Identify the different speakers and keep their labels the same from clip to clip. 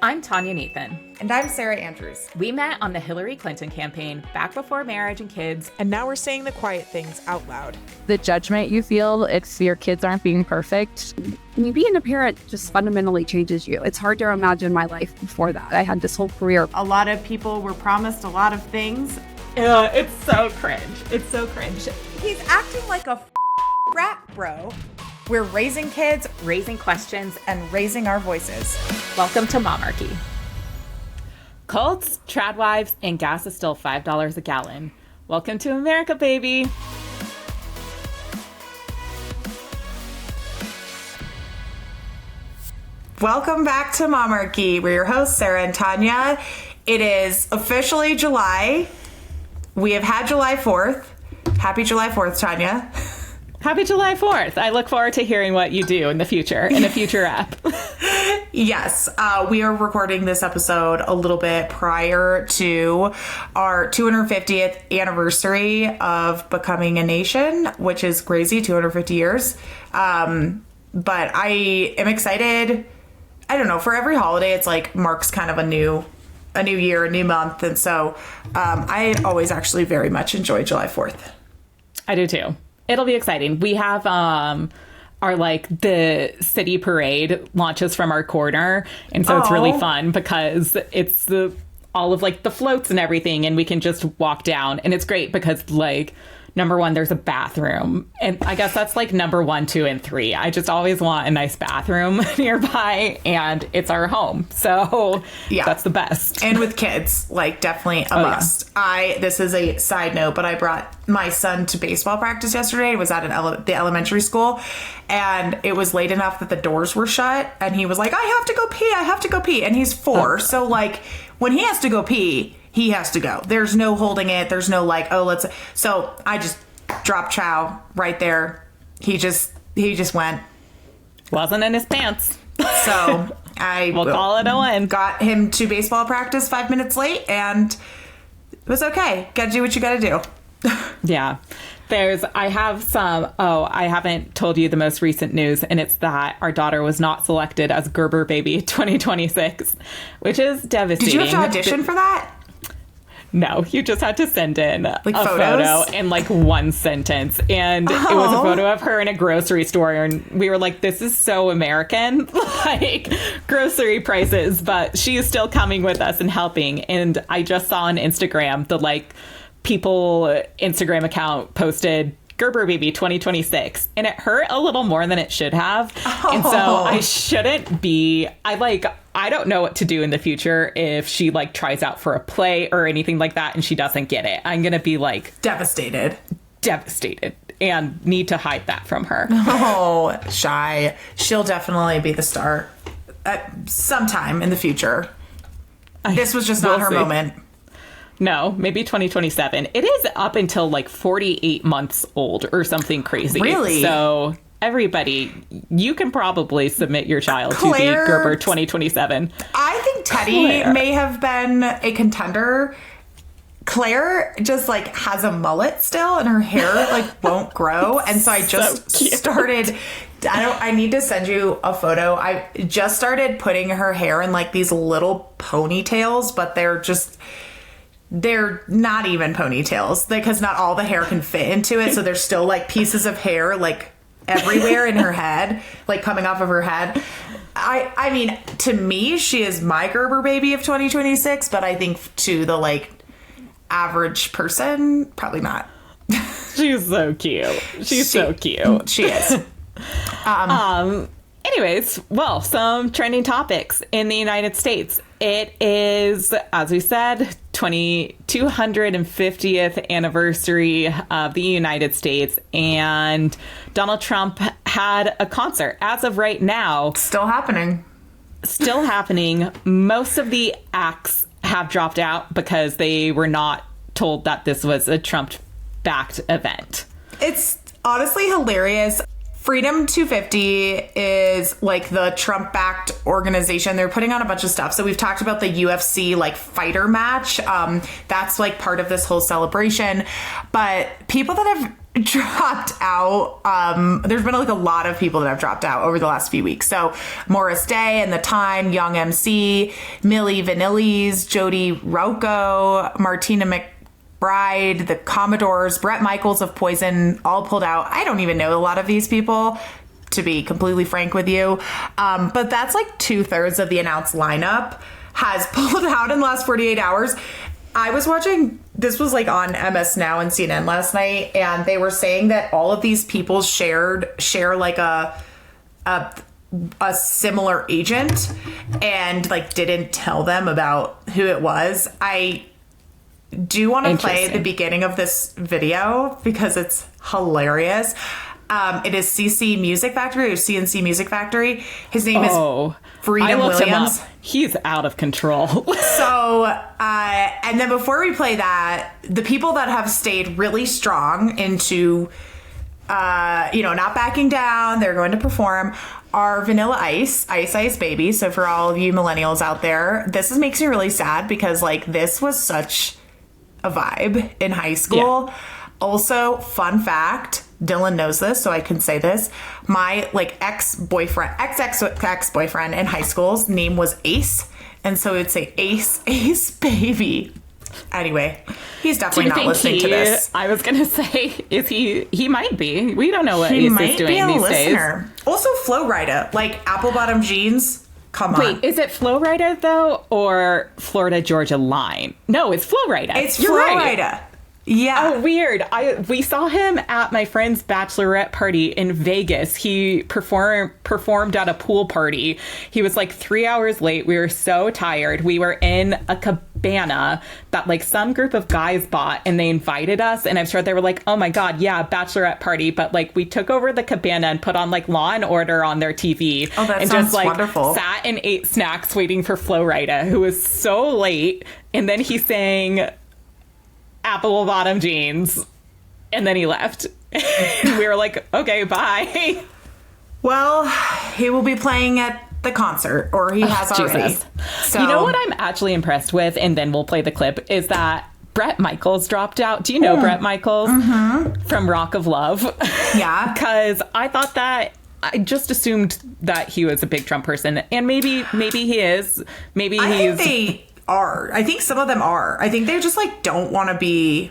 Speaker 1: I'm Tanya Nathan.
Speaker 2: And I'm Sarah Andrews.
Speaker 1: We met on the Hillary Clinton campaign back before marriage and kids.
Speaker 2: And now we're saying the quiet things out loud.
Speaker 3: The judgment you feel if your kids aren't being perfect.
Speaker 4: Being a parent just fundamentally changes you. It's hard to imagine my life before that. I had this whole career.
Speaker 5: A lot of people were promised a lot of things.
Speaker 1: It's so cringe. It's so cringe.
Speaker 2: He's acting like a rat bro. We're raising kids,
Speaker 1: Raising questions,
Speaker 2: and raising our voices.
Speaker 1: welcome to Momarchy. Cults, tradwives, and gas is still $5 a gallon. Welcome to America, baby.
Speaker 2: Welcome back to Momarchy. We're your hosts, Sarah and Tanya. It is officially July. We have had July 4th. Happy July 4th, Tanya.
Speaker 1: Happy July 4th. I look forward to hearing what you do in the future, in a future app.
Speaker 2: Yes, we are recording this episode a little bit prior to our 250th anniversary of becoming a nation, which is crazy, 250 years. But I am excited. I don't know, for every holiday, it's like marks kind of a new year, a new month. And so I always actually very much enjoy July 4th.
Speaker 1: I do too. It'll be exciting. We have our the city parade launches from our corner, and so it's really fun because it's all of the floats and everything, and we can just walk down, and it's great because number one, there's a bathroom, and I guess that's number 1, 2, and 3. I just always want a nice bathroom nearby, and it's our home, so yeah, that's the best.
Speaker 2: And with kids, definitely a must. Yeah. This is a side note, but I brought my son to baseball practice yesterday. It was at the elementary school, and it was late enough that the doors were shut, and he was like, I have to go pee, and he's 4, so when he has to go pee, he has to go. There's no holding it. There's no let's. So I just dropped chow right there. He just went.
Speaker 1: Wasn't in his pants.
Speaker 2: So
Speaker 1: we'll call it a win.
Speaker 2: Got him to baseball practice 5 minutes late, and it was okay. Got to do what you got to do.
Speaker 1: Yeah. I haven't told you the most recent news, and it's that our daughter was not selected as Gerber Baby 2026, which is devastating.
Speaker 2: Did you have to audition for that?
Speaker 1: No, you just had to send in a
Speaker 2: photos?
Speaker 1: photo and one sentence. And it was a photo of her in a grocery store. And we were like, this is so American, grocery prices. But she is still coming with us and helping. And I just saw on Instagram the people Instagram account posted Gerber Baby 2026, and it hurt a little more than it should have. And so I shouldn't be, I don't know what to do in the future if she tries out for a play or anything like that and she doesn't get it. I'm going to be devastated and need to hide that from her.
Speaker 2: Oh, shy. She'll definitely be the star at sometime in the future. This was just not her moment.
Speaker 1: No, maybe 2027. It is up until 48 months old or something crazy.
Speaker 2: Really?
Speaker 1: So everybody, you can probably submit your child to the Gerber 2027.
Speaker 2: I think Teddy may have been a contender. Claire just has a mullet still, and her hair won't grow. And so I just started. I need to send you a photo. I just started putting her hair in these little ponytails, but they're not even ponytails because not all the hair can fit into it. So there's still pieces of hair everywhere in her head, coming off of her head. I mean, to me, she is my Gerber Baby of 2026, but I think to the average person, probably not.
Speaker 1: She's so cute. She's so cute.
Speaker 2: She is.
Speaker 1: Anyways, well, some trending topics in the United States. It is, as we said, 250th anniversary of the United States, and Donald Trump had a concert. As of right now,
Speaker 2: still happening.
Speaker 1: Most of the acts have dropped out because they were not told that this was a Trump-backed event.
Speaker 2: It's honestly hilarious. Freedom 250 is the Trump-backed organization. They're putting on a bunch of stuff. So we've talked about the UFC fighter match. That's part of this whole celebration. But people that have dropped out. There's been like a lot of people that have dropped out over the last few weeks. So Morris Day and The Time, Young MC, Milli Vanilli's, Jody Rocco, Martina McBride, the Commodores, Bret Michaels of Poison, all pulled out. I don't even know a lot of these people, to be completely frank with you. But that's like 2/3 of the announced lineup has pulled out in the last 48 hours. I was watching, this was like on MS Now and CNN last night, and they were saying that all of these people share like a similar agent and like didn't tell them about who it was. I do want to play the beginning of this video because it's hilarious. It is CC Music Factory or CNC Music Factory. His name is Freedom Williams.
Speaker 1: He's out of control.
Speaker 2: So, and then before we play that, the people that have stayed really strong into, not backing down, they're going to perform, are Vanilla Ice, Ice Baby. So for all of you millennials out there, this makes me really sad because like this was such a vibe in high school. Yeah. Also, fun fact, Dylan knows this, so I can say this. My like ex-boyfriend in high school's name was Ace. And so it'd say Ace Baby. Anyway, he's definitely not listening to this.
Speaker 1: I was going to say, he might be. We don't know what Ace is doing these days.
Speaker 2: Also, Flo Rida, like apple bottom jeans. Come on.
Speaker 1: Wait, is it Flo Rida though, or Florida Georgia Line? No, it's Flo Rida.
Speaker 2: It's Flo Rida. Yeah.
Speaker 1: Oh, weird. We saw him at my friend's bachelorette party in Vegas. He performed at a pool party. He was like 3 hours late. We were so tired. We were in a cabana that like some group of guys bought, and they invited us. And I'm sure they were like, oh my God, yeah, bachelorette party. But like we took over the cabana and put on like Law and Order on their TV.
Speaker 2: Oh, that
Speaker 1: and
Speaker 2: sounds
Speaker 1: just like
Speaker 2: wonderful.
Speaker 1: Sat and ate snacks waiting for Flo Rida, who was so late. And then he sang apple bottom jeans, and then he left. And we were like, okay, bye.
Speaker 2: Well, he will be playing at the concert, or he has already.
Speaker 1: Jesus. So, you know what I'm actually impressed with, and then we'll play the clip, is that Bret Michaels dropped out. Do you know Bret Michaels from Rock of Love?
Speaker 2: Yeah.
Speaker 1: Because I thought that, I just assumed that he was a big Trump person, and maybe he is. Maybe he's.
Speaker 2: Think they are. I think some of them are. I think they just like don't want to be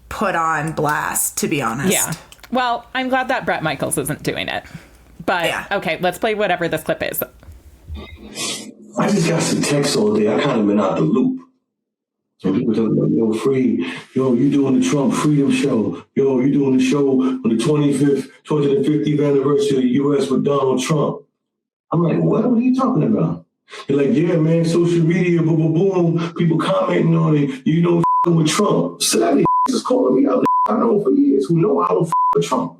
Speaker 2: put on blast, to be honest.
Speaker 1: Yeah. Well, I'm glad that Bret Michaels isn't doing it. But yeah. Okay, let's play whatever this clip is.
Speaker 6: I just got some texts all day. I kind of been out the loop. So people talking about, yo, free, yo, you doing the Trump Freedom Show. Yo, you doing the show on the 250th anniversary of the U.S. with Donald Trump. I'm like, what are you talking about? They're like, yeah, man, social media, boom, boom, boom. People commenting on it. You know, with Trump. So that is calling me out. I know for years who know I don't with Trump.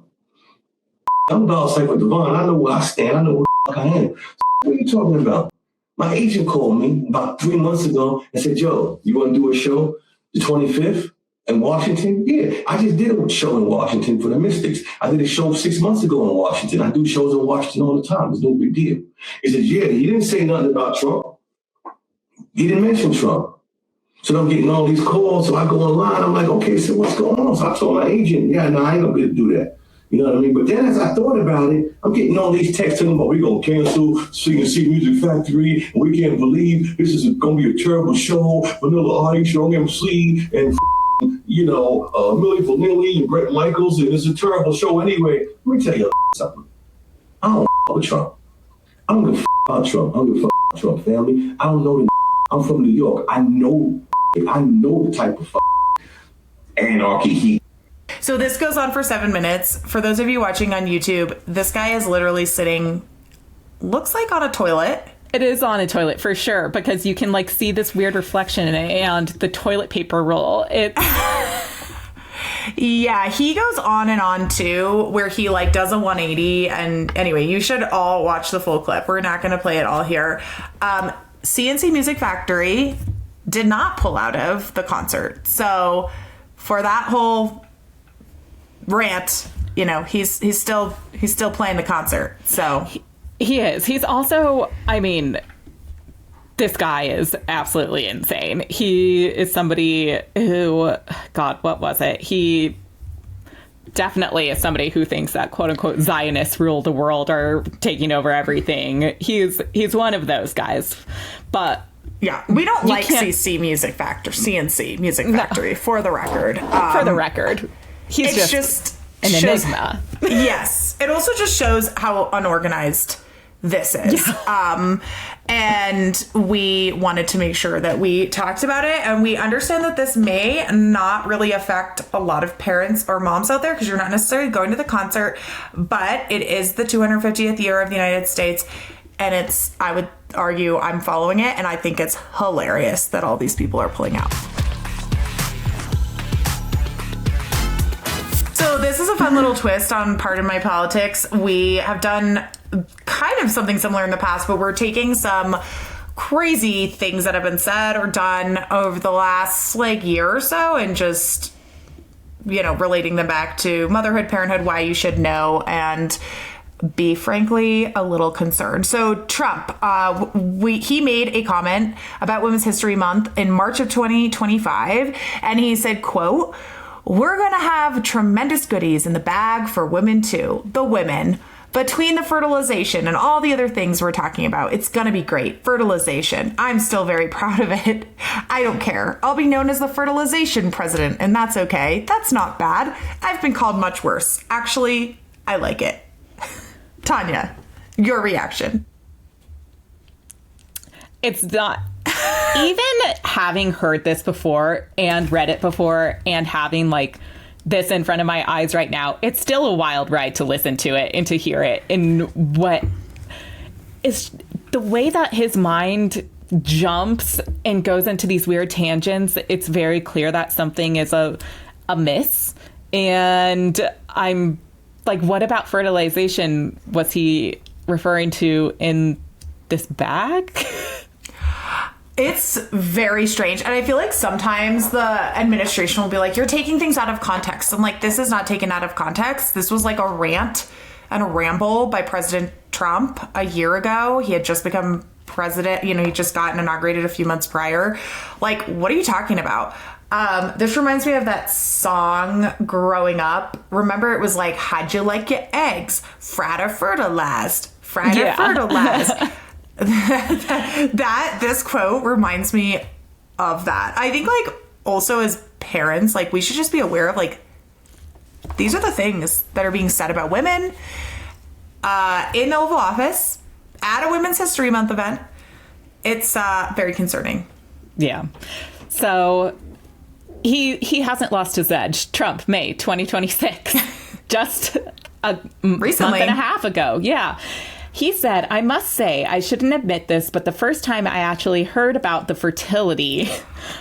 Speaker 6: I'm about Cypher Devon. I know where I stand. I know who I am. So what are you talking about? My agent called me about 3 months ago and said, yo, you want to do a show the 25th in Washington? Yeah, I just did a show in Washington for the Mystics. I did a show 6 months ago in Washington. I do shows in Washington all the time. It's no big deal. He said, yeah, he didn't say nothing about Trump. He didn't mention Trump. So I'm getting all these calls. So I go online. I'm like, okay, so what's going on? So I told my agent, yeah, no, I ain't going to be able to do that. You know what I mean? But then as I thought about it, I'm getting all these texts telling about we're going to cancel CNC Music Factory. And we can't believe this is going to be a terrible show. Vanilla Ice, Young MC, and Milli Vanilli and Bret Michaels. And it's a terrible show anyway. Let me tell you something. I don't with Trump. I don't give a about Trump. I don't give a Trump family. I don't know the I'm from New York. I know the type of anarchy he.
Speaker 2: So this goes on for 7 minutes. For those of you watching on YouTube, this guy is literally sitting, looks like on a toilet.
Speaker 1: It is on a toilet for sure, because you can like see this weird reflection and the toilet paper roll.
Speaker 2: Yeah, he goes on and on too, where he like does a 180. And anyway, you should all watch the full clip. We're not going to play it all here. CNC Music Factory did not pull out of the concert. So for that whole rant, he's still playing the concert. So
Speaker 1: he is. He's also, I mean, this guy is absolutely insane. He is somebody who, God, what was it? He definitely as somebody who thinks that quote unquote Zionists rule the world are taking over everything. He's one of those guys. But
Speaker 2: yeah, we don't like CNC Music Factory, for the record.
Speaker 1: For the record. He's just an enigma.
Speaker 2: Yes. It also just shows how unorganized this is. Yeah. And we wanted to make sure that we talked about it, and we understand that this may not really affect a lot of parents or moms out there because you're not necessarily going to the concert, but it is the 250th year of the United States, and I would argue I'm following it, and I think it's hilarious that all these people are pulling out. So this is a fun little twist on Pardon My Politics. We have done kind of something similar in the past, but we're taking some crazy things that have been said or done over the last year or so and just, relating them back to motherhood, parenthood, why you should know, and be frankly a little concerned. So Trump, he made a comment about Women's History Month in March of 2025, and he said, quote, "We're going to have tremendous goodies in the bag for women too. The women. Between the fertilization and all the other things we're talking about, it's going to be great. Fertilization. I'm still very proud of it. I don't care. I'll be known as the fertilization president, and that's okay. That's not bad. I've been called much worse. Actually, I like it." Tanya, your reaction.
Speaker 1: It's not... Even having heard this before and read it before and having this in front of my eyes right now, it's still a wild ride to listen to it and to hear it. And what is the way that his mind jumps and goes into these weird tangents, it's very clear that something is amiss. And I'm like, what about fertilization was he referring to in this bag?
Speaker 2: It's very strange. And I feel like sometimes the administration will be like, you're taking things out of context. I'm like, this is not taken out of context. This was like a rant and a ramble by President Trump a year ago. He had just become president. He just gotten inaugurated a few months prior. Like, what are you talking about? This reminds me of that song growing up. Remember, it was like, how'd you like your eggs? Fried or fertilized? Fried or fertilized? This quote reminds me of that. I think also as parents, we should just be aware of these are the things that are being said about women in the Oval Office at a Women's History Month event. It's very concerning.
Speaker 1: Yeah. So he hasn't lost his edge. Trump, May 2026, just recently, month and a half ago. Yeah. He said, "I must say, I shouldn't admit this, but the first time I actually heard about the fertility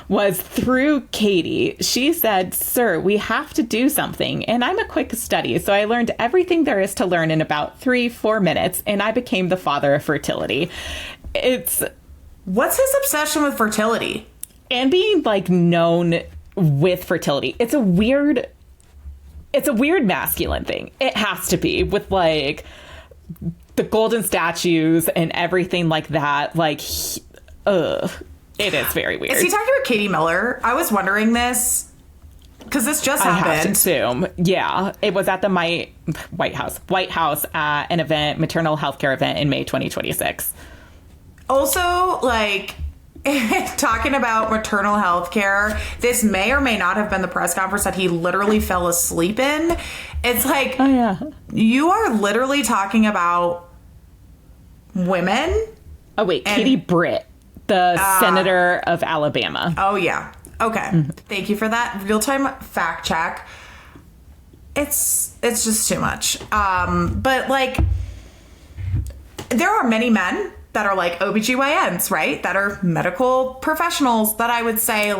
Speaker 1: was through Katie. She said, 'Sir, we have to do something.' And I'm a quick study, so I learned everything there is to learn in about 3-4 minutes, and I became the father of fertility."
Speaker 2: What's his obsession with fertility?
Speaker 1: And being known with fertility. It's a weird masculine thing. It has to be with the golden statues and everything like that. It is very weird.
Speaker 2: Is he talking about Katie Miller? I was wondering this because this just happened.
Speaker 1: I have to assume. Yeah. It was at the White House at an event, maternal health care event in May 2026.
Speaker 2: Also, talking about maternal health care, this may or may not have been the press conference that he literally fell asleep in. It's oh, yeah. You are literally talking about women.
Speaker 1: Oh, wait. Katie Britt, the senator of Alabama.
Speaker 2: Oh, yeah. Okay. Mm-hmm. Thank you for that real-time fact check. It's just too much. But, there are many men that are OBGYNs, right? That are medical professionals that I would say,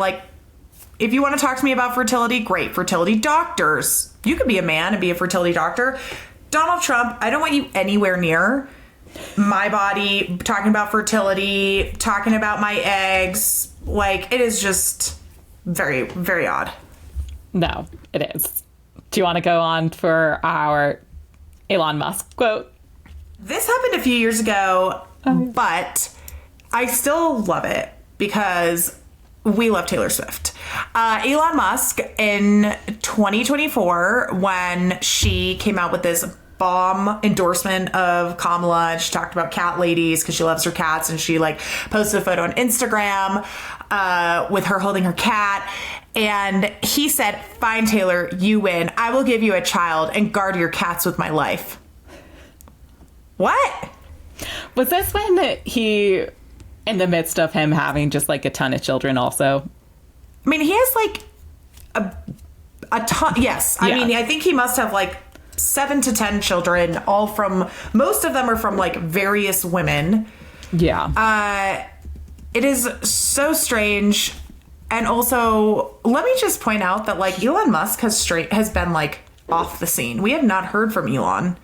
Speaker 2: if you want to talk to me about fertility, great. Fertility doctors. You could be a man and be a fertility doctor. Donald Trump, I don't want you anywhere near my body, talking about fertility, talking about my eggs. It is just very, very odd.
Speaker 1: No, it is. Do you want to go on for our Elon Musk quote?
Speaker 2: This happened a few years ago, but I still love it because we love Taylor Swift. Elon Musk in 2024, when she came out with this bomb endorsement of Kamala, and she talked about cat ladies because she loves her cats, and she like posted a photo on Instagram with her holding her cat, and he said, "Fine, Taylor, you win. I will give you a child and guard your cats with my life." What?
Speaker 1: Was this when he, in the midst of him having just like a ton of children also?
Speaker 2: I mean, he has like a ton. Yes. I mean, I think he must have like 7 to 10 children, all from, most of them are from like various women.
Speaker 1: Yeah.
Speaker 2: It is so strange. And also, let me just point out that like Elon Musk has been like off the scene. We have not heard from Elon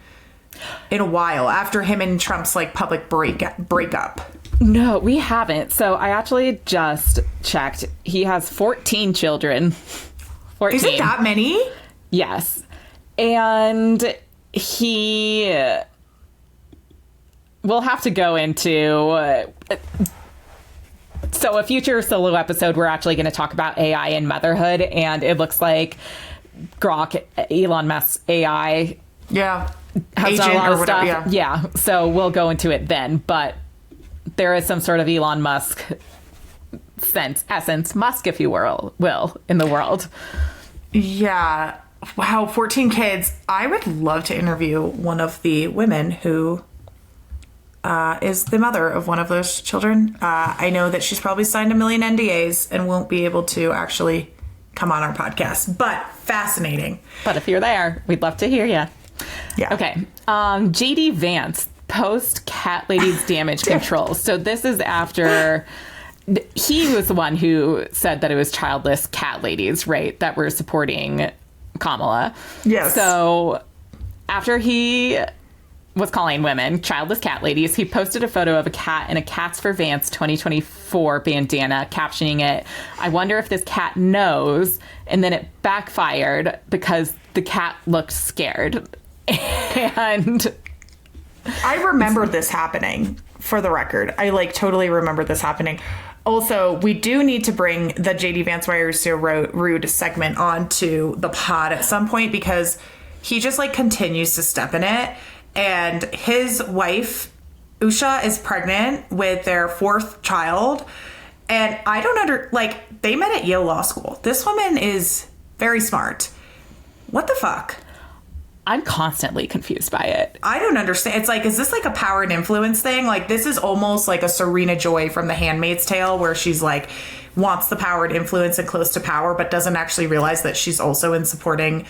Speaker 2: in a while after him and Trump's like public breakup.
Speaker 1: No, we haven't. So I actually just checked. He has 14 children. 14.
Speaker 2: Is it that many?
Speaker 1: Yes. And he will have to go into... so a future solo episode, we're actually going to talk about AI and motherhood. And it looks like Grok, Elon Musk's AI...
Speaker 2: Yeah.
Speaker 1: has
Speaker 2: Agent
Speaker 1: done a lot
Speaker 2: or
Speaker 1: of
Speaker 2: whatever,
Speaker 1: stuff. Yeah. So we'll go into it then. But there is some sort of Elon Musk essence, Musk, if you will, in the world.
Speaker 2: Yeah. Wow, 14 kids. I would love to interview one of the women who is the mother of one of those children. I know that she's probably signed a million NDAs and won't be able to actually come on our podcast, but fascinating.
Speaker 1: But if you're there, we'd love to hear you.
Speaker 2: Yeah.
Speaker 1: Okay. JD Vance, post cat ladies damage control. So this is after he was the one who said that it was childless cat ladies, right, that were supporting Kamala.
Speaker 2: Yes.
Speaker 1: So after he was calling women childless cat ladies, he posted a photo of a cat in a Cats for Vance 2024 bandana, captioning it, "I wonder if this cat knows," and then it backfired because the cat looked scared. And
Speaker 2: I remember this happening, for the record. I like totally remember this happening. Also, we do need to bring the JD Vance Why You're So Rude segment onto the pod at some point, because he just like continues to step in it. And his wife, Usha, is pregnant with their 4th child. And I don't like, they met at Yale Law School. This woman is very smart. What the fuck?
Speaker 1: I'm constantly confused by it.
Speaker 2: I don't understand. It's like, is this like a power and influence thing? Like, this is almost like a Serena Joy from The Handmaid's Tale, where she's like, wants the power and influence and close to power, but doesn't actually realize that she's also in supporting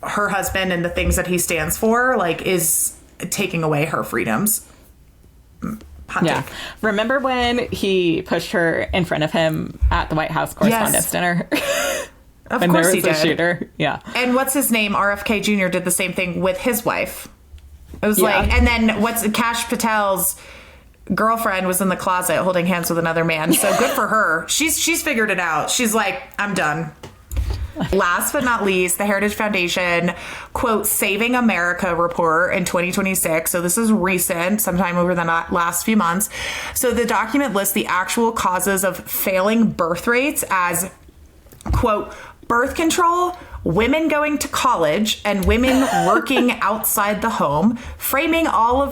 Speaker 2: her husband and the things that he stands for, like, is taking away her freedoms.
Speaker 1: Yeah. Remember when he pushed her in front of him at the White House Correspondents' Dinner?
Speaker 2: Of
Speaker 1: when
Speaker 2: course
Speaker 1: there
Speaker 2: he
Speaker 1: was a
Speaker 2: did.
Speaker 1: shooter. Yeah.
Speaker 2: And what's his name? RFK Jr. did the same thing with his wife. It was like, and then Kash Patel's girlfriend was in the closet holding hands with another man. So good for her. She's figured it out. She's like, I'm done. Last but not least, the Heritage Foundation, quote, Saving America report in 2026. So this is recent, sometime over the last few months. So the document lists the actual causes of failing birth rates as, quote, birth control, women going to college, and women working outside the home, framing all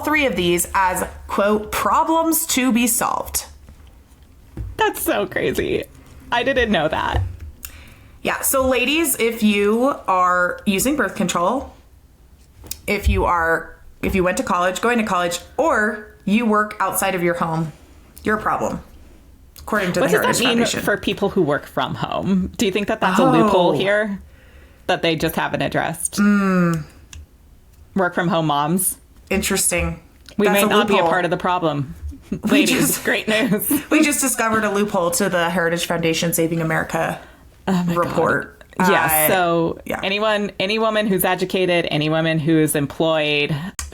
Speaker 2: 3 of these as, quote, problems to be solved.
Speaker 1: That's so crazy. I didn't know that.
Speaker 2: Yeah. So ladies, if you are using birth control, if you went to college, going to college, or you work outside of your home, you're a problem. According to the Heritage
Speaker 1: What does that mean
Speaker 2: Foundation.
Speaker 1: for people who work from home? Do you think that that's a loophole here that they just haven't addressed? Work from home moms.
Speaker 2: Interesting.
Speaker 1: We
Speaker 2: That's
Speaker 1: may
Speaker 2: a
Speaker 1: not be a
Speaker 2: loophole.
Speaker 1: part of the problem. Ladies, great news.
Speaker 2: We just discovered a loophole to the Heritage Foundation Saving America report.
Speaker 1: Yeah. So
Speaker 2: yeah.
Speaker 1: any woman who's educated, any woman who's employed,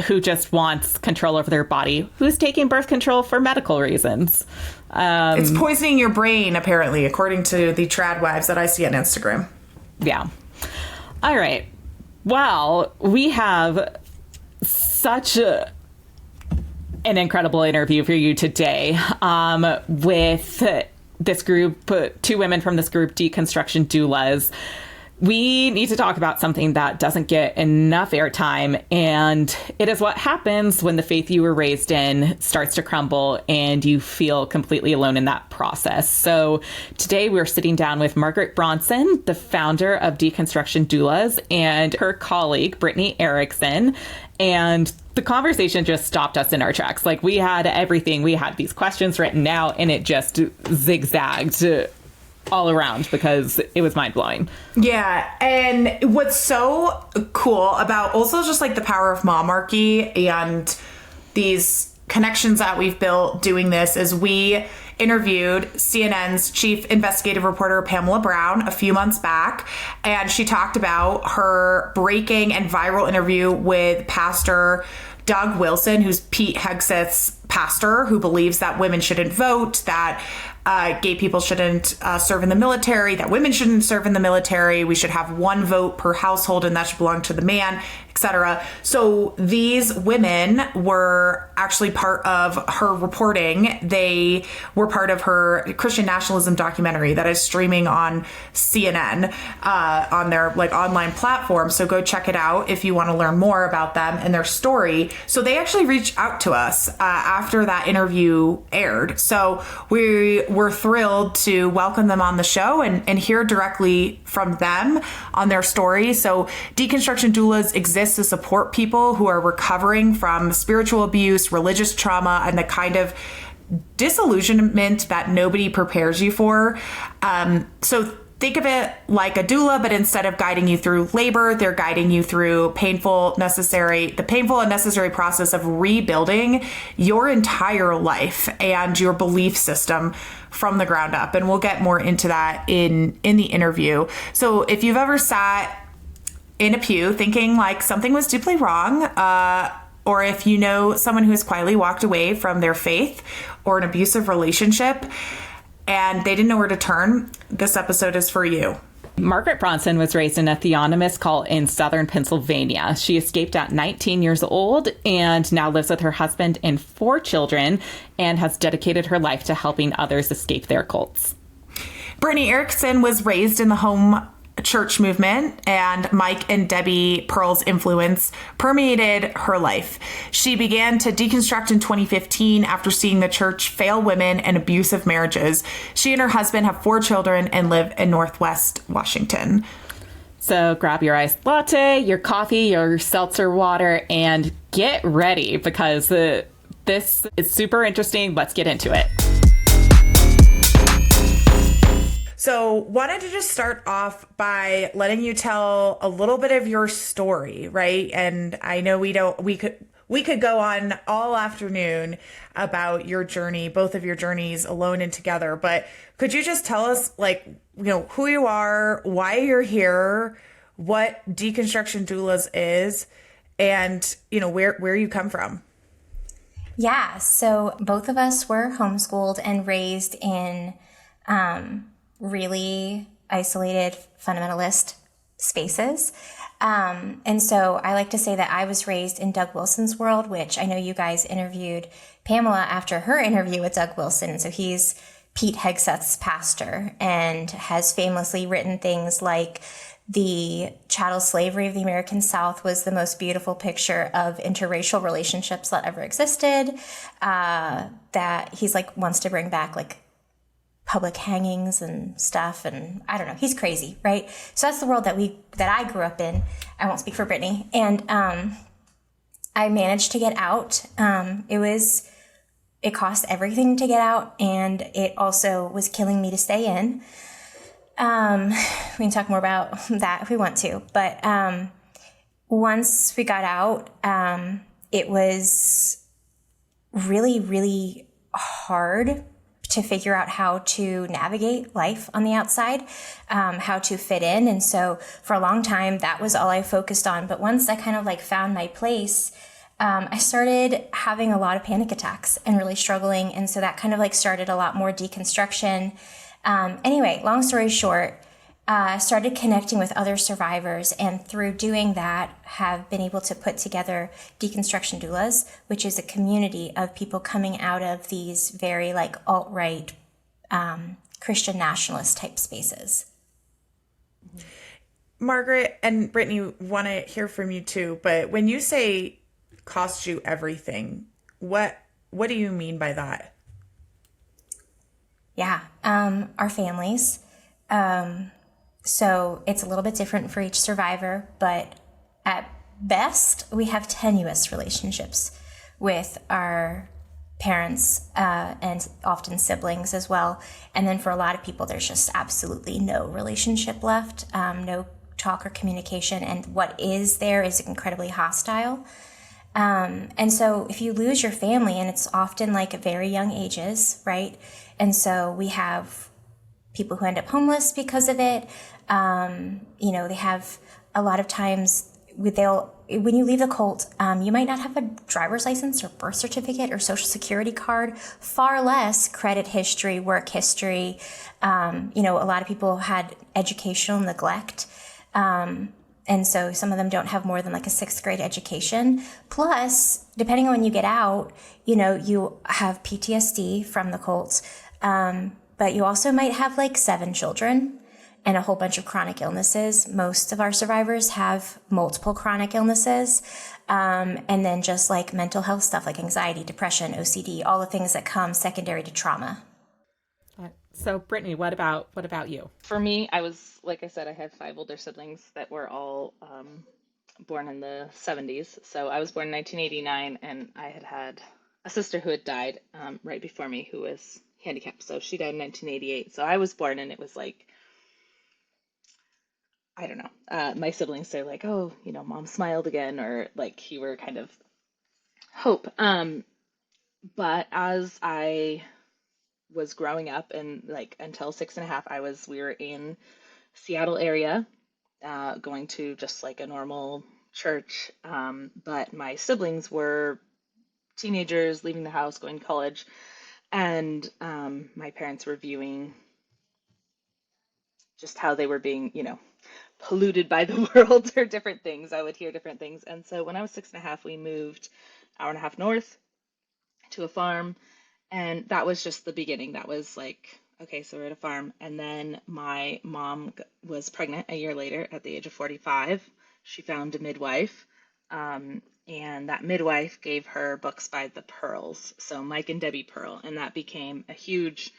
Speaker 1: who just wants control over their body, who's taking birth control for medical reasons.
Speaker 2: It's poisoning your brain, apparently, according to the trad wives that I see on Instagram.
Speaker 1: Yeah. All right. Well, we have such an incredible interview for you today with this group, 2 women from this group, Deconstruction Doulas. We need to talk about something that doesn't get enough airtime, and it is what happens when the faith you were raised in starts to crumble and you feel completely alone in that process. So today we're sitting down with Margaret Bronson, the founder of Deconstruction Doulas, and her colleague, Brittany Ericson. And the conversation just stopped us in our tracks. Like, we had everything. We had these questions written out, and it just zigzagged all around because it was mind-blowing.
Speaker 2: Yeah, and what's so cool about also just like the power of momarchy and these connections that we've built doing this is we interviewed CNN's chief investigative reporter Pamela Brown a few months back, and she talked about her breaking and viral interview with Pastor Doug Wilson, who's Pete Hegseth's pastor, who believes that women shouldn't vote, that gay people shouldn't serve in the military, that women shouldn't serve in the military, we should have 1 vote per household and that should belong to the man, etc. So these women were actually part of her reporting. They were part of her Christian nationalism documentary that is streaming on CNN on their like online platform. So go check it out if you want to learn more about them and their story. So they actually reached out to us after that interview aired. So we were thrilled to welcome them on the show and hear directly from them on their story. So Deconstruction Doulas exists to support people who are recovering from spiritual abuse, religious trauma, and the kind of disillusionment that nobody prepares you for. So think of it like a doula, but instead of guiding you through labor, they're guiding you through the painful and necessary process of rebuilding your entire life and your belief system from the ground up. And we'll get more into that in the interview. So if you've ever sat in a pew thinking like something was deeply wrong, or if you know someone who has quietly walked away from their faith or an abusive relationship and they didn't know where to turn, this episode is for you.
Speaker 1: Margaret Bronson was raised in a theonomist cult in southern Pennsylvania. She escaped at 19 years old and now lives with her husband and 4 children and has dedicated her life to helping others escape their cults.
Speaker 2: Brittany Ericson was raised in the home church movement, and Mike and Debbie Pearl's influence permeated her life. She began to deconstruct in 2015 after seeing the church fail women and abusive marriages. She and her husband have 4 children and live in Northwest Washington.
Speaker 1: So grab your iced latte, your coffee, your seltzer water, and get ready because this is super interesting. Let's get into it.
Speaker 2: So wanted to just start off by letting you tell a little bit of your story, right? And I know we could go on all afternoon about your journey, both of your journeys alone and together, but could you just tell us like, you know, who you are, why you're here, what Deconstruction Doulas is, and, you know, where you come from?
Speaker 7: Yeah, so both of us were homeschooled and raised in really isolated fundamentalist spaces. And so I like to say that I was raised in Doug Wilson's world, which I know you guys interviewed Pamela after her interview with Doug Wilson. So he's Pete Hegseth's pastor and has famously written things like the chattel slavery of the American South was the most beautiful picture of interracial relationships that ever existed. That he's like wants to bring back like public hangings and stuff, and I don't know, he's crazy, right? So that's the world that I grew up in. I won't speak for Brittany. And I managed to get out. It cost everything to get out, and it also was killing me to stay in. We can talk more about that if we want to, but once we got out, it was really, really hard to figure out how to navigate life on the outside, how to fit in. And so for a long time, that was all I focused on. But once I kind of like found my place, I started having a lot of panic attacks and really struggling. And so that kind of like started a lot more deconstruction. Anyway, long story short, started connecting with other survivors, and through doing that have been able to put together Deconstruction Doulas, which is a community of people coming out of these very like alt-right Christian nationalist type spaces.
Speaker 2: Margaret and Brittany, want to hear from you too, but when you say cost you everything, what do you mean by that?
Speaker 7: Yeah, our families. So it's a little bit different for each survivor, but at best, we have tenuous relationships with our parents and often siblings as well. And then for a lot of people, there's just absolutely no relationship left, no talk or communication. And what is there is incredibly hostile. And so if you lose your family, and it's often like at very young ages, right? And so we have people who end up homeless because of it. They have a lot of times when you leave the cult, you might not have a driver's license or birth certificate or social security card, far less credit history, work history. A lot of people had educational neglect. And so some of them don't have more than like a 6th grade education. Plus, depending on when you get out, you have PTSD from the cults. But you also might have like 7 children and a whole bunch of chronic illnesses. Most of our survivors have multiple chronic illnesses. And then just like mental health stuff like anxiety, depression, OCD, all the things that come secondary to trauma.
Speaker 1: So Brittany, what about you?
Speaker 8: For me, like I said, I have 5 older siblings that were all born in the 70s. So I was born in 1989, and I had a sister who had died right before me who was handicapped. So she died in 1988. So I was born, and it was like, I don't know. My siblings say like, oh, mom smiled again, or like you were kind of hope. But as I was growing up, and like until 6.5, we were in Seattle area, going to just like a normal church. But my siblings were teenagers, leaving the house, going to college, and my parents were viewing just how they were being, polluted by the world or different things. I would hear different things. And so when I was 6.5, we moved 1.5 hours north to a farm. And that was just the beginning. That was like, okay, so we're at a farm. And then my mom was pregnant a year later at the age of 45. She found a midwife. And that midwife gave her books by the Pearls. So Mike and Debbie Pearl. And that became a huge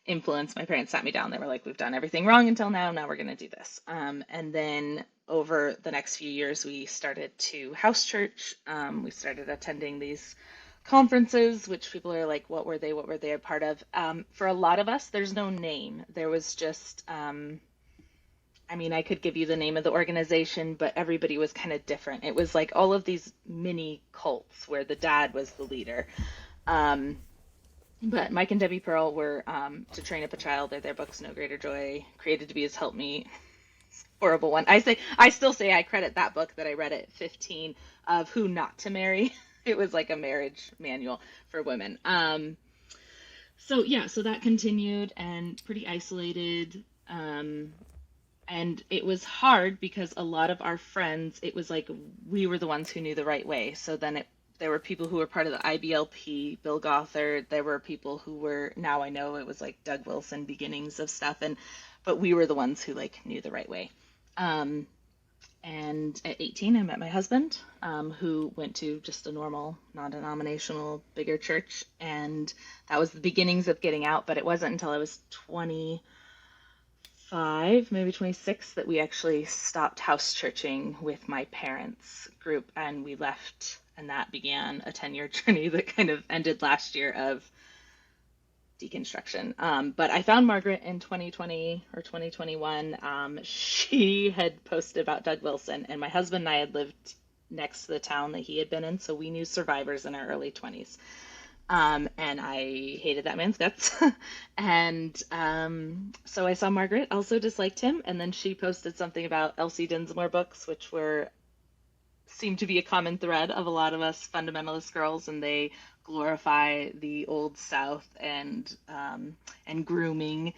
Speaker 8: influence. My parents sat me down. They were like, we've done everything wrong until now. Now we're going to do this. And then over the next few years, we started to house church. We started attending these conferences, which people are like, what were they a part of? For a lot of us, there's no name. There was just, I could give you the name of the organization, but everybody was kind of different. It was like all of these mini cults where the dad was the leader. But Mike and Debbie Pearl were To Train Up a Child. They're their books, No Greater Joy, Created to Be His Helpmeet. Horrible one. I still say I credit that book that I read at 15 of Who Not to Marry. It was like a marriage manual for women. So that continued, and pretty isolated. And it was hard because a lot of our friends, it was like we were the ones who knew the right way. So then there were people who were part of the IBLP, Bill Gothard. There were people who were, now I know it was like Doug Wilson, beginnings of stuff. But we were the ones who like knew the right way. And at 18, I met my husband, who went to just a normal, non-denominational, bigger church. And that was the beginnings of getting out. But it wasn't until I was 25, maybe 26, that we actually stopped house churching with my parents' group. And we left, and that began a 10-year journey that kind of ended last year of deconstruction. But I found Margaret in 2020 or 2021. She had posted about Doug Wilson, and my husband and I had lived next to the town that he had been in, so we knew survivors in our early 20s. And I hated that man's guts. And so I saw Margaret, also disliked him, and then she posted something about Elsie Dinsmore books, which were seem to be a common thread of a lot of us fundamentalist girls, and they glorify the old South and grooming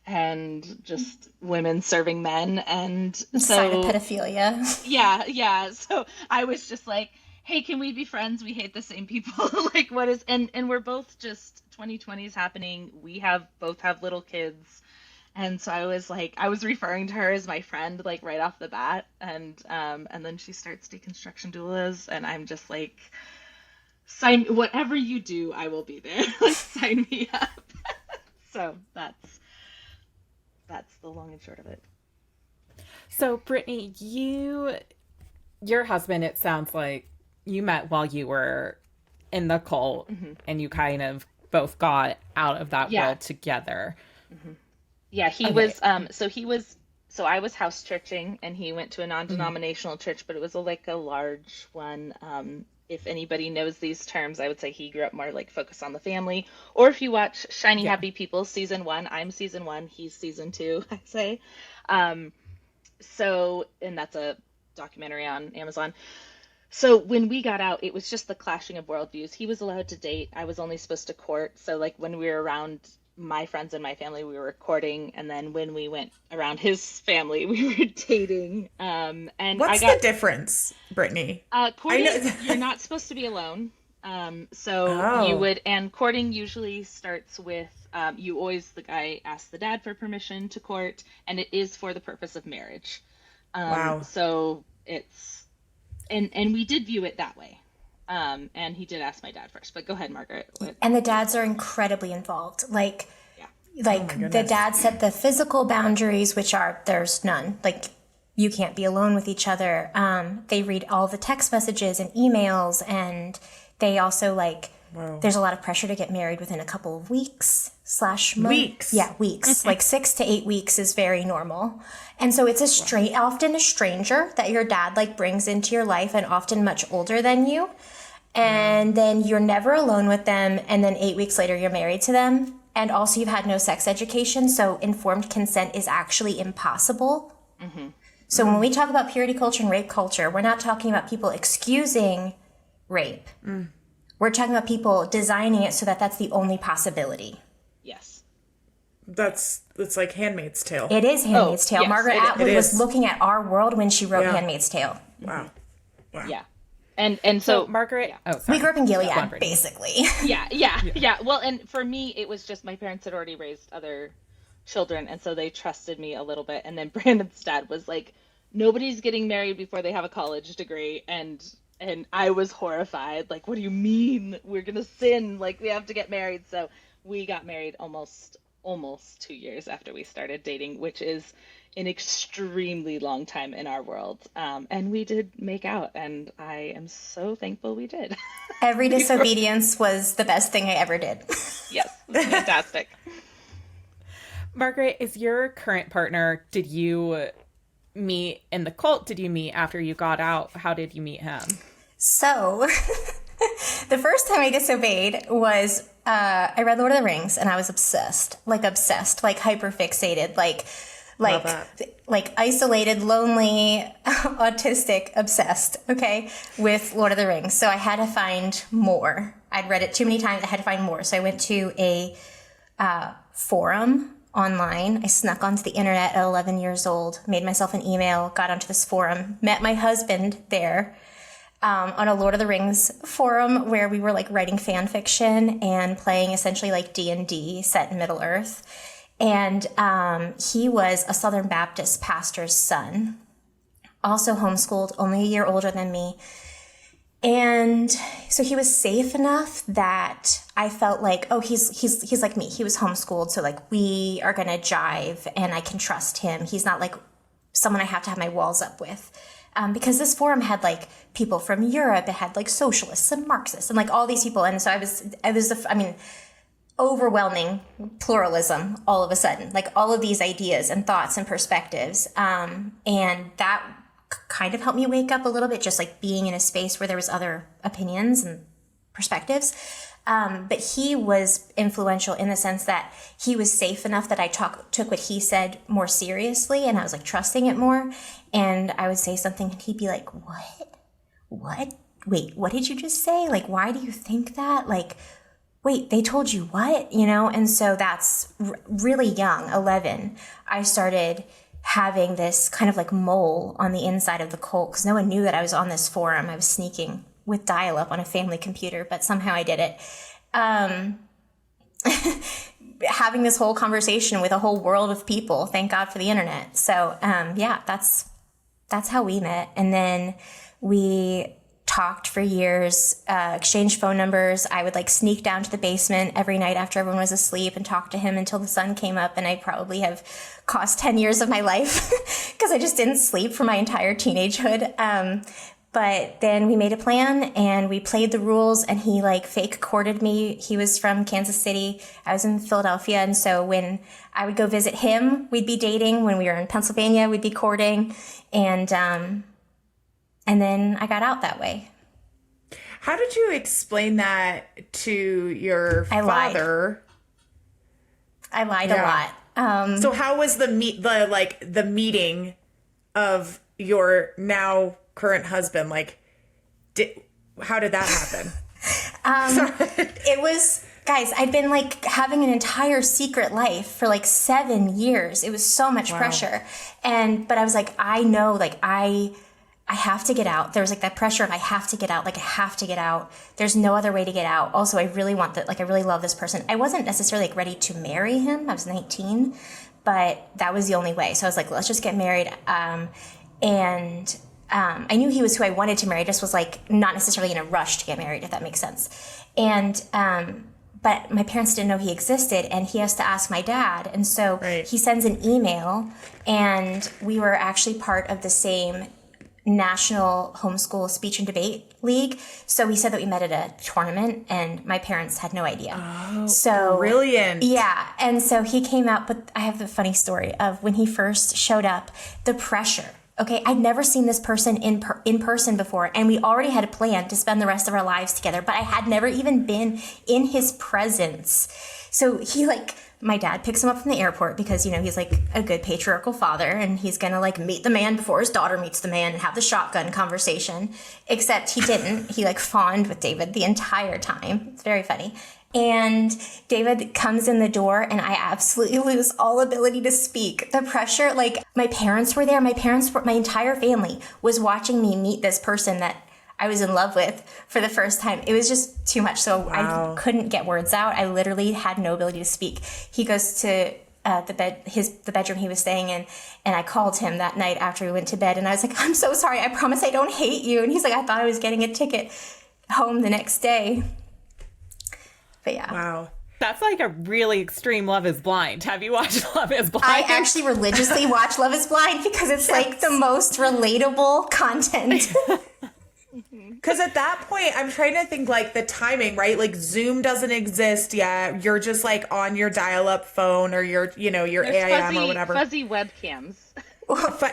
Speaker 8: and just women serving men, and
Speaker 7: sign of pedophilia.
Speaker 8: Yeah. So I was just like, hey, can we be friends? We hate the same people. Like, what is, and we're both just 2020 is happening. We both have little kids. And so I was like, I was referring to her as my friend, like right off the bat. And then she starts Deconstruction Doulas, and I'm just like, sign, whatever you do, I will be there. Like, sign me up. So that's the long and short of it.
Speaker 1: So Brittany, your husband, it sounds like you met while you were in the cult, and you kind of both got out of that world together.
Speaker 8: Mm-hmm. Yeah, he was, so I was house churching, and he went to a non-denominational church, but it was a large one. If anybody knows these terms, I would say he grew up more like focused on the family. Or if you watch Shiny Happy People season 1, I'm season 1, he's season 2, I say. So, and that's a documentary on Amazon. So when we got out, it was just the clashing of worldviews. He was allowed to date. I was only supposed to court. So like when we were around my friends and my family, we were courting. And then when we went around his family, we were dating. And
Speaker 2: what's the difference, Brittany?
Speaker 8: Courting, you're not supposed to be alone. You would, and courting usually starts with, the guy asks the dad for permission to court, and it is for the purpose of marriage.
Speaker 2: Wow.
Speaker 8: So it's, and we did view it that way. And he did ask my dad first, but go ahead, Margaret.
Speaker 7: And the dads are incredibly involved. The dad set the physical boundaries, which are, there's none. Like, you can't be alone with each other. They read all the text messages and emails, and they also there's a lot of pressure to get married within a couple of weeks / months.
Speaker 2: Weeks?
Speaker 7: Yeah, weeks. Like 6 to 8 weeks is very normal. And so it's often a stranger that your dad brings into your life, and often much older than you. And then you're never alone with them. And then 8 weeks later, you're married to them. And also you've had no sex education. So informed consent is actually impossible. Mm-hmm. So when we talk about purity culture and rape culture, we're not talking about people excusing rape. We're talking about people designing it so that that's the only possibility.
Speaker 8: Yes.
Speaker 2: It's like Handmaid's Tale.
Speaker 7: It is Handmaid's Tale.
Speaker 8: Yes,
Speaker 7: Margaret Atwood was looking at our world when she wrote Handmaid's Tale.
Speaker 2: Wow.
Speaker 8: Yeah. And so
Speaker 1: Margaret,
Speaker 7: we grew up in Gilead, basically.
Speaker 8: Yeah. Well, and for me, it was just my parents had already raised other children, and so they trusted me a little bit. And then Brandon's dad was like, nobody's getting married before they have a college degree. And I was horrified. Like, what do you mean? We're going to sin. Like, we have to get married. So we got married almost 2 years after we started dating, which is an extremely long time in our world. And we did make out, and I am so thankful we did.
Speaker 7: Every disobedience was the best thing I ever did.
Speaker 8: Yes, it was fantastic.
Speaker 1: Margaret, is your current partner, did you meet in the cult? Did you meet after you got out? How did you meet him?
Speaker 7: So, the first time I disobeyed was I read Lord of the Rings, and I was obsessed, hyper fixated, isolated, lonely, autistic, obsessed, okay, with Lord of the Rings. So I had to find more. I'd read it too many times. I had to find more. So I went to a forum online. I snuck onto the internet at 11 years old, made myself an email, got onto this forum, met my husband there on a Lord of the Rings forum where we were writing fan fiction and playing essentially D&D set in Middle Earth. And he was a Southern Baptist pastor's son, also homeschooled, only a year older than me. And so he was safe enough that I felt he's like me. He was homeschooled, so we are gonna jive, and I can trust him. He's not someone I have to have my walls up with, because this forum had people from Europe. It had socialists and Marxists and all these people, and so I was overwhelming pluralism all of a sudden, all of these ideas and thoughts and perspectives. And that kind of helped me wake up a little bit, just being in a space where there was other opinions and perspectives. But he was influential in the sense that he was safe enough that I took what he said more seriously, and I was trusting it more. And I would say something and he'd be like, what? Wait, what did you just say? Like, why do you think that? Like, wait, they told you what? You know? And so that's really young, 11. I started having this kind of like mole on the inside of the cult because no one knew that I was on this forum. I was sneaking with dial-up on a family computer, but somehow I did it. Having this whole conversation with a whole world of people. Thank God for the internet. So, yeah, that's how we met. And then we talked for years, exchanged phone numbers. I would like sneak down to the basement every night after everyone was asleep and talk to him until the sun came up. And I probably have cost 10 years of my life because I just didn't sleep for my entire teenagehood. But then we made a plan and we played the rules, and he like fake courted me. He was from Kansas City. I was in Philadelphia. And so when I would go visit him, we'd be dating. When we were in Pennsylvania, we'd be courting. And then I got out that way.
Speaker 2: How did you explain that to your father?
Speaker 7: I lied a lot.
Speaker 2: So how was the meeting of your now current husband? Like, how did that happen?
Speaker 7: It was, guys, I'd been like having an entire secret life for like 7 years. It was so much pressure. But I was like, I know, like I have to get out. There was like that pressure of I have to get out. Like I have to get out. There's no other way to get out. Also, I really want that. Like I really love this person. I wasn't necessarily like ready to marry him. I was 19, but that was the only way. So I was like, let's just get married. I knew he was who I wanted to marry. I just was like not necessarily in a rush to get married, if that makes sense. But my parents didn't know he existed, and he has to ask my dad. And so he sends an email, and we were actually part of the same National Homeschool Speech and Debate League. So he said that we met at a tournament, and my parents had no idea.
Speaker 2: Oh,
Speaker 7: so
Speaker 2: brilliant.
Speaker 7: Yeah. And so he came out, but I have the funny story of when he first showed up, the pressure. Okay, I'd never seen this person in person before, and we already had a plan to spend the rest of our lives together, but I had never even been in his presence. So he my dad picks him up from the airport because, you know, he's like a good patriarchal father, and he's gonna like meet the man before his daughter meets the man and have the shotgun conversation, except he didn't. He like fawned with David the entire time. It's very funny. And David comes in the door, and I absolutely lose all ability to speak. The pressure, like my parents were there. My entire family was watching me meet this person that I was in love with for the first time. It was just too much. So I couldn't get words out. I literally had no ability to speak. He goes to the bedroom he was staying in, and I called him that night after we went to bed, and I was like, I'm so sorry. I promise I don't hate you. And he's like, I thought I was getting a ticket home the next day. But yeah.
Speaker 2: Wow.
Speaker 1: That's like a really extreme Love is Blind. Have you watched Love is Blind?
Speaker 7: I actually religiously watch Love is Blind because it's like the most relatable content.
Speaker 2: Because at that point, I'm trying to think like the timing, right? Like Zoom doesn't exist yet. You're just like on your dial-up phone or your AIM or whatever.
Speaker 8: Fuzzy webcams.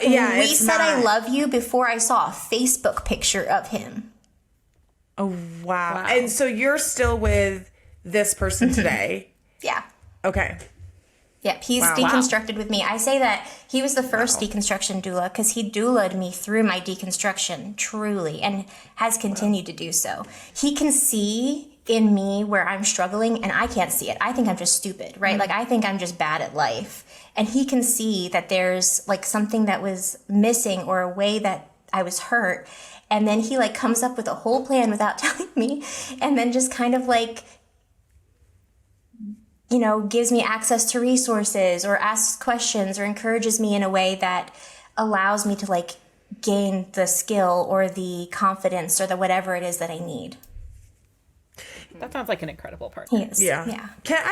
Speaker 2: Yeah,
Speaker 7: we said I love you before I saw a Facebook picture of him.
Speaker 2: Oh, wow. And so you're still with this person today?
Speaker 7: Yeah.
Speaker 2: Okay.
Speaker 7: Yep, he's deconstructed with me. I say that he was the first deconstruction doula because he doulaed me through my deconstruction, truly, and has continued to do so. He can see in me where I'm struggling, and I can't see it. I think I'm just stupid, right? Like, I think I'm just bad at life. And he can see that there's, like, something that was missing or a way that I was hurt. And then he, like, comes up with a whole plan without telling me, and then just kind of, like, you know, gives me access to resources or asks questions or encourages me in a way that allows me to like gain the skill or the confidence or the whatever it is that I need.
Speaker 1: That sounds like an incredible partner.
Speaker 7: He is. Yeah.
Speaker 2: Can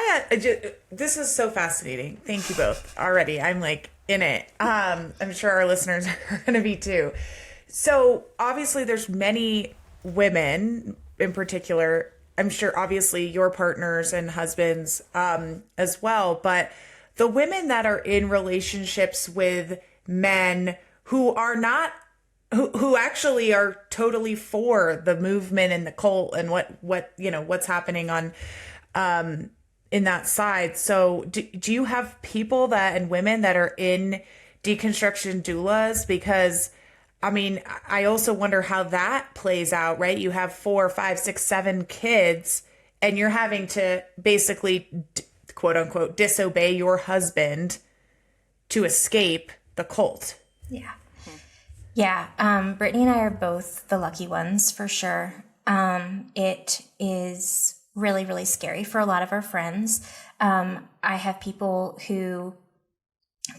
Speaker 2: this is so fascinating. Thank you both already. I'm like in it. I'm sure our listeners are going to be too. So obviously there's many women in particular, I'm sure obviously your partners and husbands as well, but the women that are in relationships with men who are not, who actually are totally for the movement and the cult and what you know, what's happening on in that side. So do you have people that and women that are in deconstruction doulas? Because I mean, I also wonder how that plays out, right? You have 4, 5, 6, 7 kids, and you're having to basically, quote unquote, disobey your husband to escape the cult.
Speaker 7: Yeah. Yeah. Brittany and I are both the lucky ones for sure. It is really, really scary for a lot of our friends. I have people who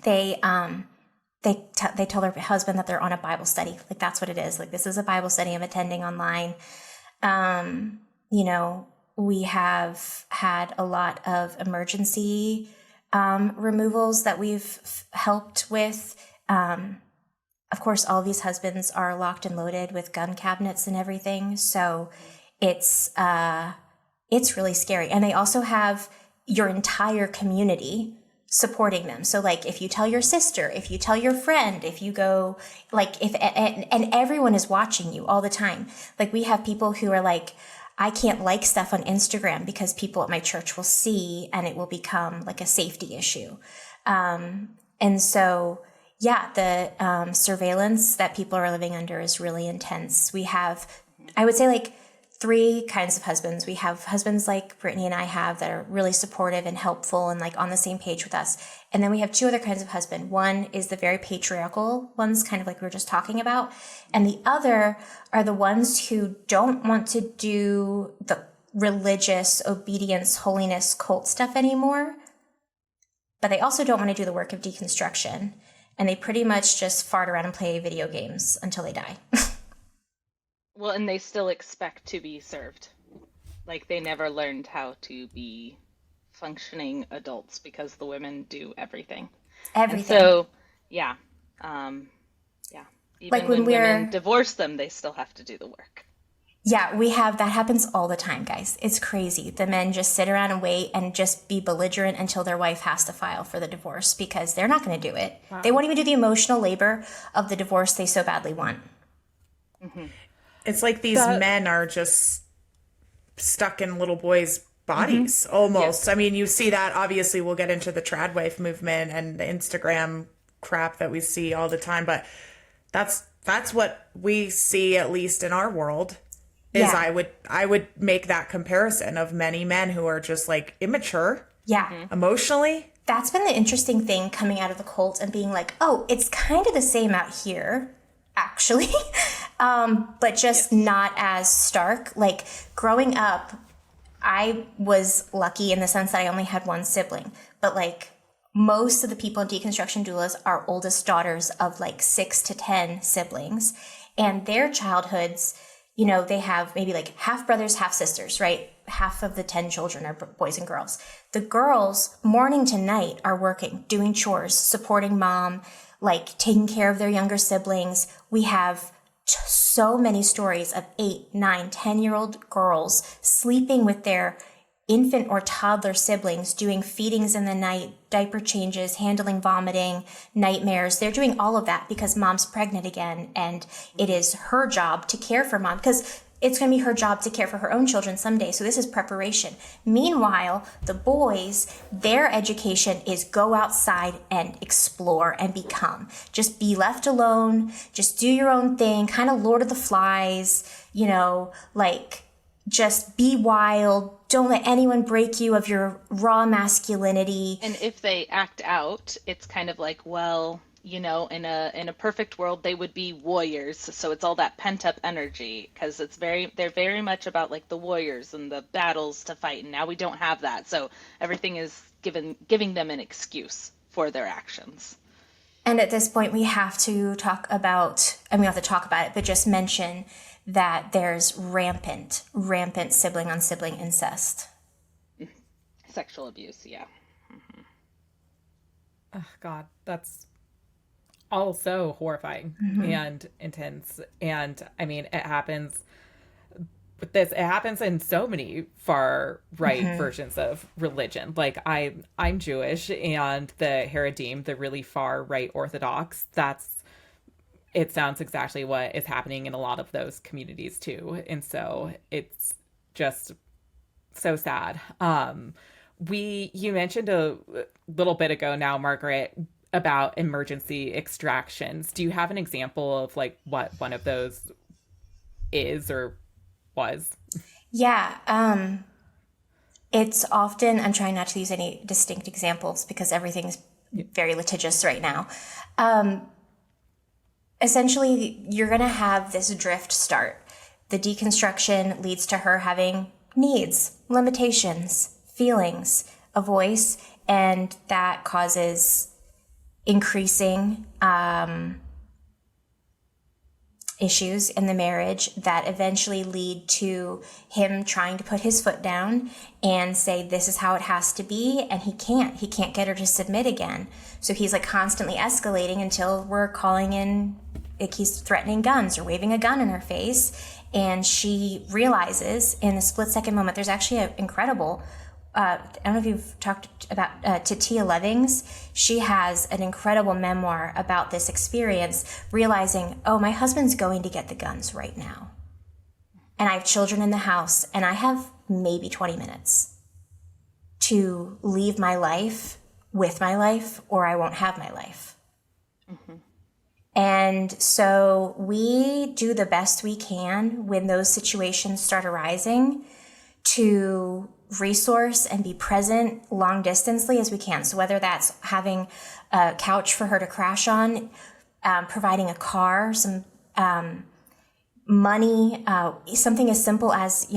Speaker 7: they tell their husband that they're on a Bible study. Like, that's what it is. Like, this is a Bible study I'm attending online. You know, we have had a lot of emergency removals that we've helped with. Of course, all of these husbands are locked and loaded with gun cabinets and everything. So it's really scary. And they also have your entire community supporting them. So like, if you tell your sister, if you tell your friend, if you go, like, and everyone is watching you all the time. Like, we have people who are like, I can't like stuff on Instagram because people at my church will see and it will become like a safety issue. And so, yeah, the surveillance that people are living under is really intense. We have, I would say, like 3 kinds of husbands. We have husbands like Brittany and I have that are really supportive and helpful and like on the same page with us. And then we have 2 other kinds of husband. One is the very patriarchal ones, kind of like we were just talking about. And the other are the ones who don't want to do the religious obedience, holiness, cult stuff anymore. But they also don't want to do the work of deconstruction. And they pretty much just fart around and play video games until they die.
Speaker 8: Well, and they still expect to be served. Like, they never learned how to be functioning adults because the women do everything.
Speaker 7: Everything.
Speaker 8: And so, yeah. Even
Speaker 7: like when
Speaker 8: women divorce them, they still have to do the work.
Speaker 7: Yeah, that happens all the time, guys. It's crazy. The men just sit around and wait and just be belligerent until their wife has to file for the divorce because they're not going to do it. Wow. They won't even do the emotional labor of the divorce they so badly want.
Speaker 2: Mm-hmm. It's like these men are just stuck in little boys' bodies, almost. Yes. I mean, you see that. Obviously, we'll get into the trad wife movement and the Instagram crap that we see all the time, but that's what we see, at least in our world. Is I would make that comparison of many men who are just like immature, emotionally.
Speaker 7: That's been the interesting thing coming out of the cult and being like, oh, it's kind of the same out here, actually, but just not as stark. Like, growing up, I was lucky in the sense that I only had one sibling, but like most of the people in Deconstruction Doulas are oldest daughters of like 6 to 10 siblings, and their childhoods, you know, they have maybe like half brothers, half sisters, right? Half of the 10 children are boys and girls. The girls, morning to night, are working, doing chores, supporting mom, like taking care of their younger siblings. We have so many stories of 8, 9, 10-year-old girls sleeping with their infant or toddler siblings, doing feedings in the night, diaper changes, handling vomiting, nightmares. They're doing all of that because mom's pregnant again, and it is her job to care for mom because it's going to be her job to care for her own children someday. So this is preparation. Meanwhile, the boys, their education is go outside and explore and become. Just be left alone. Just do your own thing. Kind of Lord of the Flies, you know, like just be wild. Don't let anyone break you of your raw masculinity.
Speaker 8: And if they act out, it's kind of like, well, you know, in a perfect world, they would be warriors. So it's all that pent up energy because they're very much about like the warriors and the battles to fight. And now we don't have that. So everything is giving them an excuse for their actions.
Speaker 7: And at this point, we have to talk about, and we have to talk about it, but just mention that there's rampant sibling on sibling incest.
Speaker 8: Sexual abuse, yeah. Mm-hmm.
Speaker 1: Oh, God, that's also horrifying and intense. And I mean, it happens with this. It happens in so many far right versions of religion. Like I'm Jewish, and the Haredim, the really far right Orthodox, it sounds exactly what is happening in a lot of those communities too. And so it's just so sad. You mentioned a little bit ago now, Margaret, about emergency extractions. Do you have an example of like what one of those is or was?
Speaker 7: Yeah. It's often, I'm trying not to use any distinct examples because everything's very litigious right now. Essentially, you're going to have this drift start. The deconstruction leads to her having needs, limitations, feelings, a voice, and that causes increasing issues in the marriage that eventually lead to him trying to put his foot down and say this is how it has to be, and he can't get her to submit again. So he's like constantly escalating until we're calling in, like he's threatening guns or waving a gun in her face, and she realizes in a split-second moment. There's actually an incredible I don't know if you've talked about to Tia Levings. She has an incredible memoir about this experience, realizing, oh, my husband's going to get the guns right now. And I have children in the house, and I have maybe 20 minutes to leave my life with my life, or I won't have my life. Mm-hmm. And so we do the best we can when those situations start arising to resource and be present long distancely as we can. So whether that's having a couch for her to crash on, providing a car, some money, something as simple as,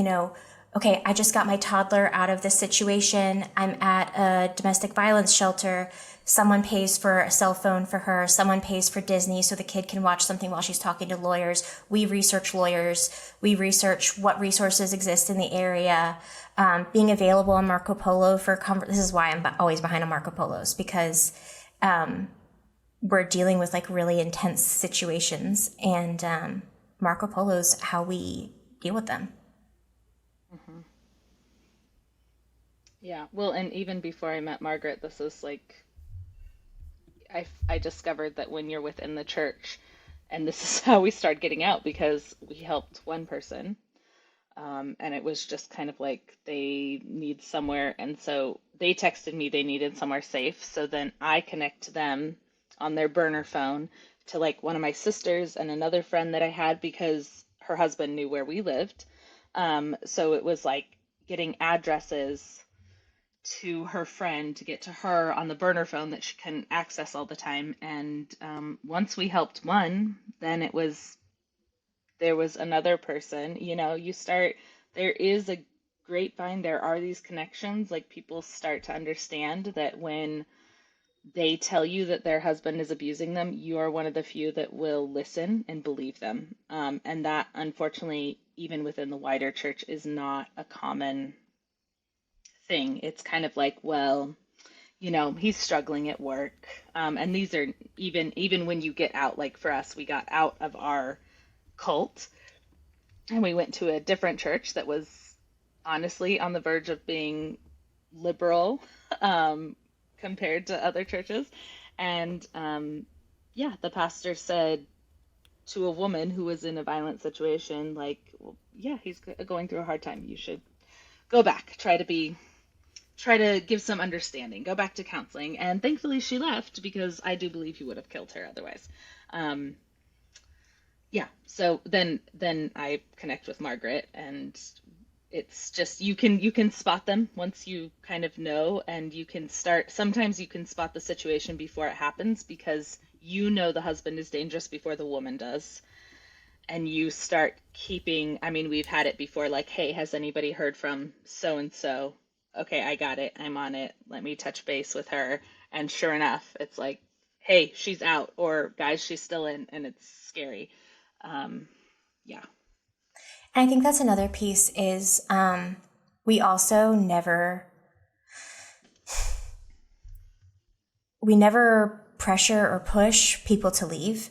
Speaker 7: okay, I just got my toddler out of this situation. I'm at a domestic violence shelter. Someone pays for a cell phone for her. Someone pays for Disney so the kid can watch something while she's talking to lawyers. We research lawyers. We research what resources exist in the area. Being available on Marco Polo for this is why I'm always behind on Marco Polos, because we're dealing with like really intense situations, and Marco Polo's how we deal with them.
Speaker 8: Mm-hmm. Yeah, well, and even before I met Margaret, this is like I discovered that when you're within the church, and this is how we started getting out, because we helped one person, and it was just kind of like they need somewhere, and so they texted me they needed somewhere safe, so then I connect them on their burner phone to like one of my sisters and another friend that I had, because her husband knew where we lived. So it was like getting addresses to her friend to get to her on the burner phone that she couldn't access all the time. And once we helped one, then there was another person, there is a grapevine, there are these connections, like people start to understand that when they tell you that their husband is abusing them, you are one of the few that will listen and believe them. And that, unfortunately, even within the wider church, is not a common thing. It's kind of like, well, he's struggling at work. And these are even when you get out, like for us, we got out of our cult and we went to a different church that was honestly on the verge of being liberal compared to other churches. And the pastor said to a woman who was in a violent situation, like, well, yeah, he's going through a hard time. You should go back, try to give some understanding, go back to counseling. And thankfully she left, because I do believe he would have killed her otherwise. So then I connect with Margaret, and it's just, you can spot them once you kind of know, and sometimes you can spot the situation before it happens, because the husband is dangerous before the woman does. And you start we've had it before, like, hey, has anybody heard from so-and-so? Okay, I got it. I'm on it. Let me touch base with her. And sure enough, it's like, hey, she's out, or guys, she's still in, and it's scary.
Speaker 7: And I think that's another piece is we also never pressure or push people to leave.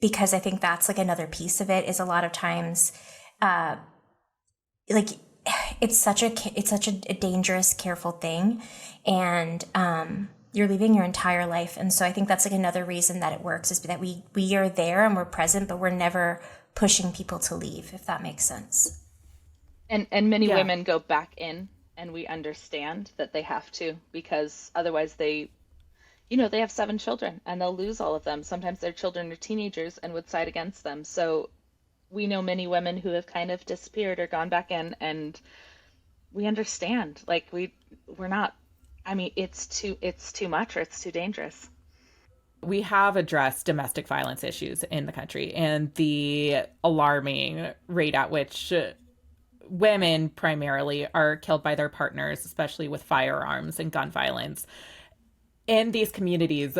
Speaker 7: Because I think that's like another piece of it is a lot of times, like it's such a dangerous, careful thing. And you're leaving your entire life. And so I think that's like another reason that it works is that we are there and we're present, but we're never pushing people to leave, if that makes sense.
Speaker 8: And many women go back in and we understand that they have to, because otherwise they have 7 children and they'll lose all of them. Sometimes their children are teenagers and would side against them. So we know many women who have kind of disappeared or gone back in, and we understand. Like we're not, I mean, it's too much, or it's too dangerous.
Speaker 1: We have addressed domestic violence issues in the country and the alarming rate at which women primarily are killed by their partners, especially with firearms and gun violence. In these communities,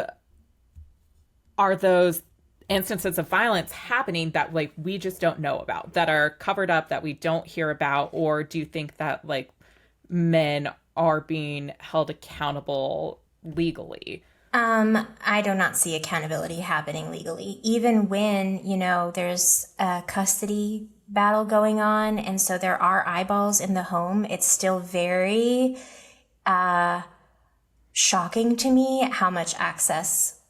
Speaker 1: are those instances of violence happening that like we just don't know about, that are covered up, that we don't hear about? Or do you think that like men are being held accountable legally?
Speaker 7: I do not see accountability happening legally, even when, there's a custody battle going on. And so there are eyeballs in the home. It's still very shocking to me how much access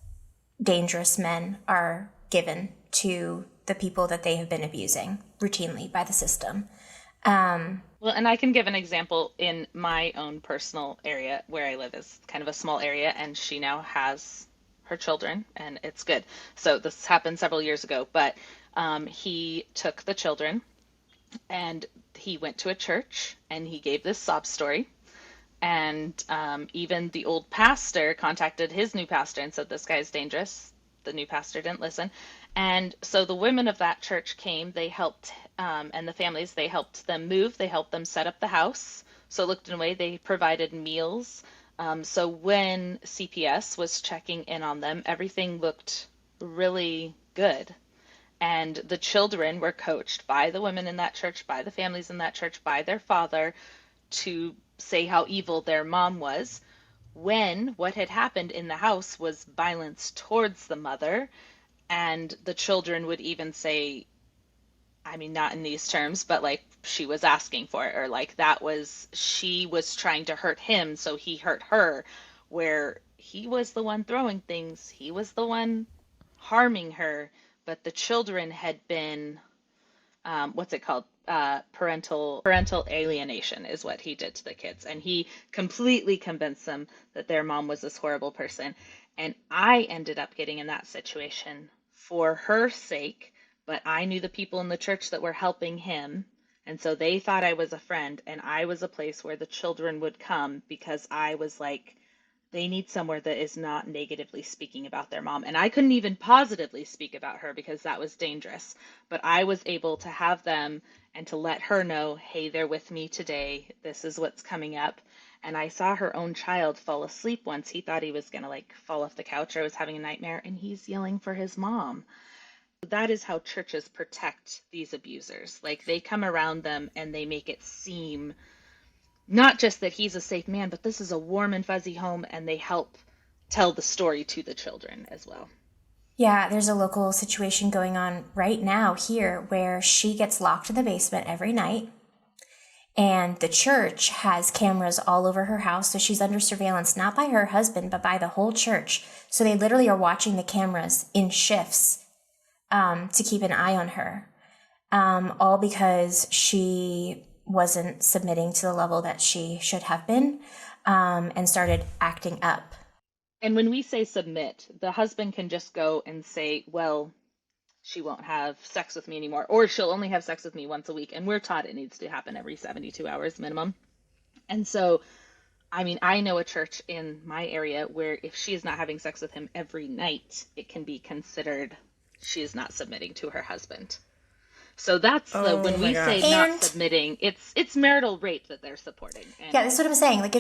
Speaker 7: dangerous men are given to the people that they have been abusing routinely by the system.
Speaker 8: Well, and I can give an example in my own personal area where I live is kind of a small area, and she now has her children, and it's good. So this happened several years ago, but he took the children and he went to a church and he gave this sob story. And even the old pastor contacted his new pastor and said, this guy's dangerous. The new pastor didn't listen. And so the women of that church came, they helped, and the families, they helped them move, they helped them set up the house. So it looked in a way, they provided meals. So when CPS was checking in on them, everything looked really good. And the children were coached by the women in that church, by the families in that church, by their father, to say how evil their mom was, when what had happened in the house was violence towards the mother. And the children would even say, I mean, not in these terms, but like she was asking for it, or like she was trying to hurt him, so he hurt her, where he was the one throwing things, he was the one harming her, but the children had been, what's it called? Parental alienation is what he did to the kids. And he completely convinced them that their mom was this horrible person. And I ended up getting in that situation for her sake, but I knew the people in the church that were helping him. And so they thought I was a friend, and I was a place where the children would come because I was like, they need somewhere that is not negatively speaking about their mom. And I couldn't even positively speak about her because that was dangerous. But I was able to have them and to let her know, hey, they're with me today. This is what's coming up. And I saw her own child fall asleep once. He thought he was going to like fall off the couch or was having a nightmare, and he's yelling for his mom. That is how churches protect these abusers. Like they come around them and they make it seem not just that he's a safe man, but this is a warm and fuzzy home, and they help tell the story to the children as well.
Speaker 7: Yeah, there's a local situation going on right now here where she gets locked in the basement every night, and the church has cameras all over her house, so she's under surveillance, not by her husband, but by the whole church. So they literally are watching the cameras in shifts to keep an eye on her, all because she wasn't submitting to the level that she should have been, and started acting up.
Speaker 8: And when we say submit, the husband can just go and say, well, she won't have sex with me anymore, or she'll only have sex with me once a week. And we're taught it needs to happen every 72 hours minimum. And so, I mean, I know a church in my area where if she is not having sex with him every night, it can be considered she is not submitting to her husband. So that's when we say not submitting, it's marital rape that they're supporting. And
Speaker 7: yeah, that's what I'm saying. Like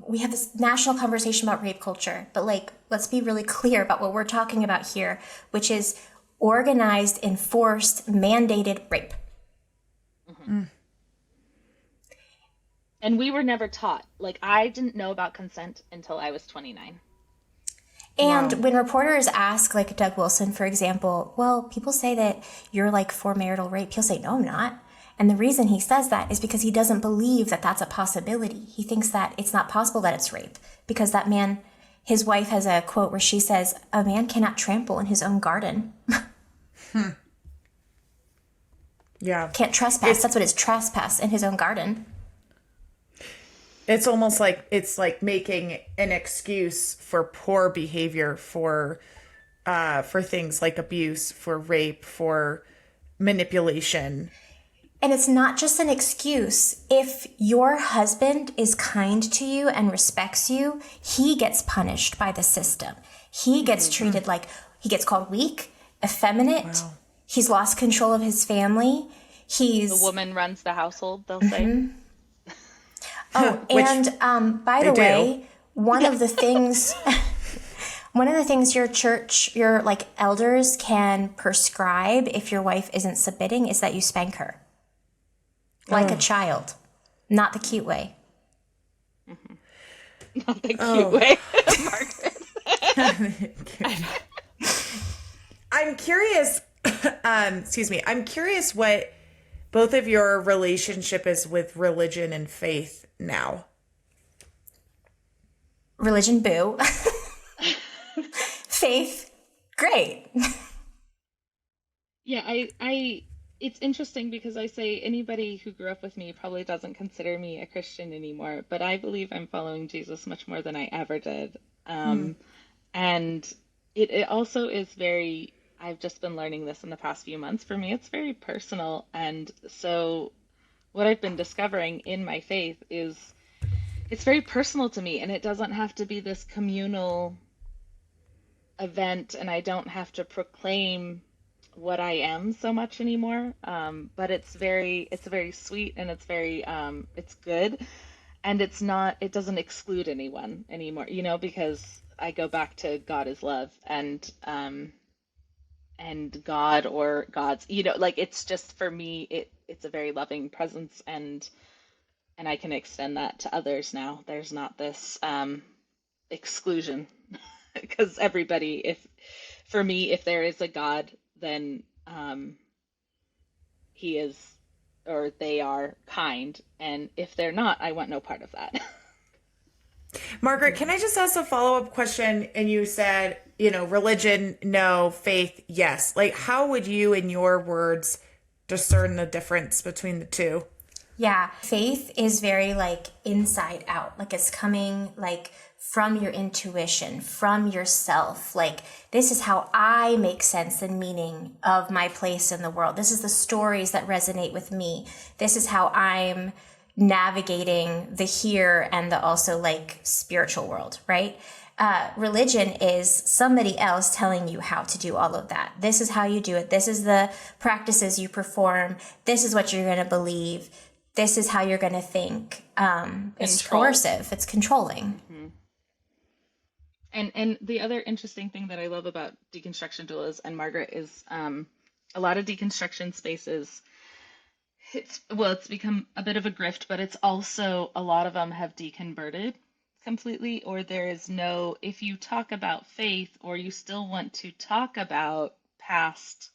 Speaker 7: we have this national conversation about rape culture, but like let's be really clear about what we're talking about here, which is organized, enforced, mandated rape.
Speaker 8: Mm-hmm. And we were never taught. Like I didn't know about consent until I was 29.
Speaker 7: And when reporters ask, like Doug Wilson, for example, well, people say that you're like for marital rape. He'll say, no, I'm not. And the reason he says that is because he doesn't believe that that's a possibility. He thinks that it's not possible that it's rape because that man, his wife has a quote where she says, a man cannot trample in his own garden.
Speaker 2: Yeah.
Speaker 7: Can't trespass. That's what it's, trespass in his own garden.
Speaker 2: It's almost like it's like making an excuse for poor behavior, for things like abuse, for rape, for manipulation.
Speaker 7: And it's not just an excuse. If your husband is kind to you and respects you, he gets punished by the system. He gets treated like, he gets called weak, effeminate. Wow. He's lost control of his family. The
Speaker 8: woman runs the household, they'll say.
Speaker 7: Oh, and by the way, one of the things your church, your like elders can prescribe if your wife isn't submitting is that you spank her like a child, not the cute way.
Speaker 8: Not the cute way, Margaret.
Speaker 2: I'm curious. Excuse me. I'm curious what both of your relationship is with religion and faith now.
Speaker 7: Religion, boo. Faith, great.
Speaker 8: Yeah, I it's interesting because I say anybody who grew up with me probably doesn't consider me a Christian anymore, but I believe I'm following Jesus much more than I ever did. And it also is very, I've just been learning this in the past few months. For me, it's very personal. And so what I've been discovering in my faith is it's very personal to me, and it doesn't have to be this communal event, and I don't have to proclaim what I am so much anymore. But it's very sweet, and it's very, it's good. And it doesn't exclude anyone anymore, because I go back to God is love, and God or gods, it's just, for me, it's a very loving presence, and I can extend that to others now. There's not this exclusion, because everybody, for me, if there is a God, then he is, or they are kind, and if they're not, I want no part of that.
Speaker 2: Margaret, can I just ask a follow-up question? And you said, religion, no, faith, yes. Like, how would you, in your words, discern the difference between the two?
Speaker 7: Yeah, faith is very like inside out, like it's coming like from your intuition, from yourself. Like, this is how I make sense and meaning of my place in the world. This is the stories that resonate with me. This is how I'm navigating the here and the also like spiritual world, right? Religion is somebody else telling you how to do all of that. This is how you do it. This is the practices you perform. This is what you're going to believe. This is how you're going to think. It's coercive. It's controlling.
Speaker 8: Mm-hmm. And the other interesting thing that I love about Deconstruction Doulas and Margaret is a lot of deconstruction spaces, it's become a bit of a grift, but it's also, a lot of them have deconverted completely, or there is no, if you talk about faith or you still want to talk about past,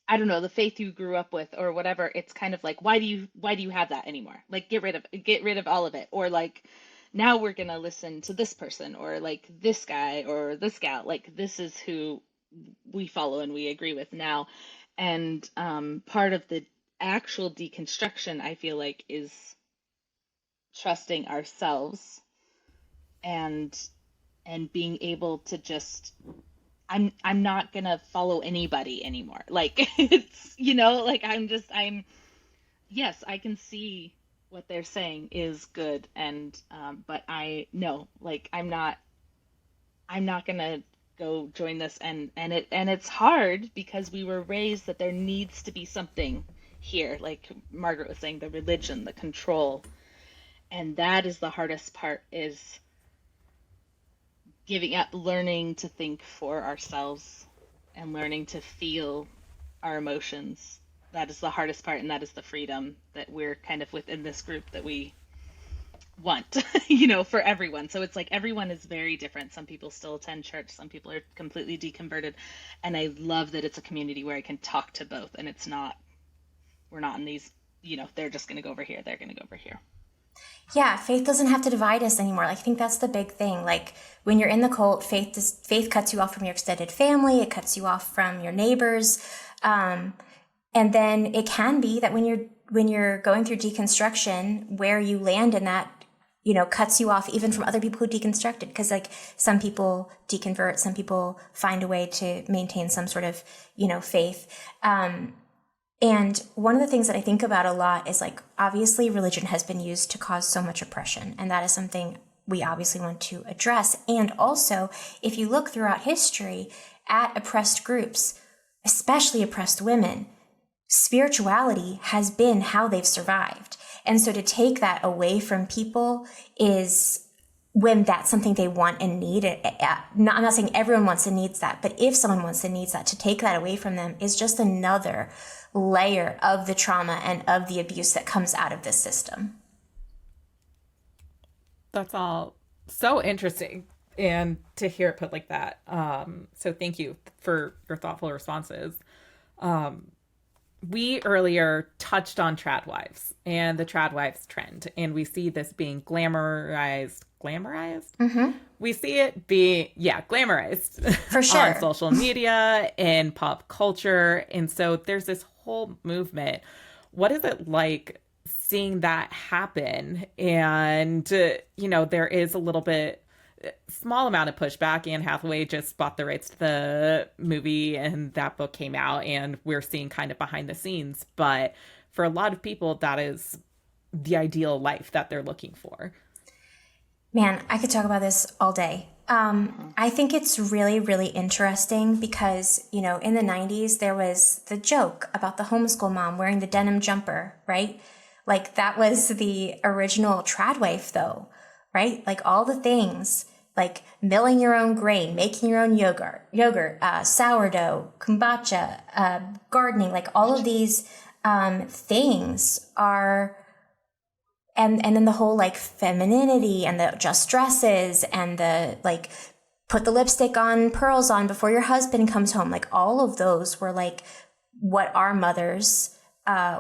Speaker 8: I don't know, the faith you grew up with or whatever, it's kind of like, why do you have that anymore? Like, get rid of all of it. Or like, now we're going to listen to this person, or like this guy or this gal, like this is who we follow and we agree with now. And part of the actual deconstruction, I feel like, is trusting ourselves and being able to just, I'm not gonna follow anybody anymore. Like, it's, like yes, I can see what they're saying is good, and but I know, like, I'm not gonna go join this, and it's hard because we were raised that there needs to be something here, like Margaret was saying, the religion, the control, and that is the hardest part, is giving up, learning to think for ourselves and learning to feel our emotions. That is the hardest part, and that is the freedom that we're kind of within this group that we want, for everyone. So it's like everyone is very different. Some people still attend church, some people are completely deconverted, and I love that it's a community where I can talk to both, and it's not, we're not in these, they're just going to go over here, they're going to go over here.
Speaker 7: Yeah, faith doesn't have to divide us anymore. I think that's the big thing. Like, when you're in the cult, faith cuts you off from your extended family, it cuts you off from your neighbors, and then it can be that when you're you're going through deconstruction, where you land in that, cuts you off even from other people who deconstructed. Because like some people deconvert, some people find a way to maintain some sort of, faith. And one of the things that I think about a lot is like, obviously religion has been used to cause so much oppression. And that is something we obviously want to address. And also, if you look throughout history at oppressed groups, especially oppressed women, spirituality has been how they've survived. And so to take that away from people is when that's something they want and need. I'm not saying everyone wants and needs that, but if someone wants and needs that, to take that away from them is just another layer of the trauma and of the abuse that comes out of this system.
Speaker 1: That's all so interesting, and to hear it put like that. So thank you for your thoughtful responses. We earlier touched on trad wives and the trad wives trend, and we see this being glamorized. Mm-hmm. We see it being, glamorized
Speaker 7: for sure
Speaker 1: on social media and pop culture. And so there's this whole movement. What is it like seeing that happen? And, there is a little bit small amount of pushback. Anne Hathaway just bought the rights to the movie and that book came out, and we're seeing kind of behind the scenes. But for a lot of people, that is the ideal life that they're looking for.
Speaker 7: Man, I could talk about this all day. I think it's really, really interesting because, in the 90s, there was the joke about the homeschool mom wearing the denim jumper, right? Like that was the original trad wife though, right? Like all the things like milling your own grain, making your own yogurt, sourdough, kombucha, gardening, like all of these things are... And then the whole like femininity and the just dresses and the like put the lipstick on, pearls on before your husband comes home. Like all of those were like what our mothers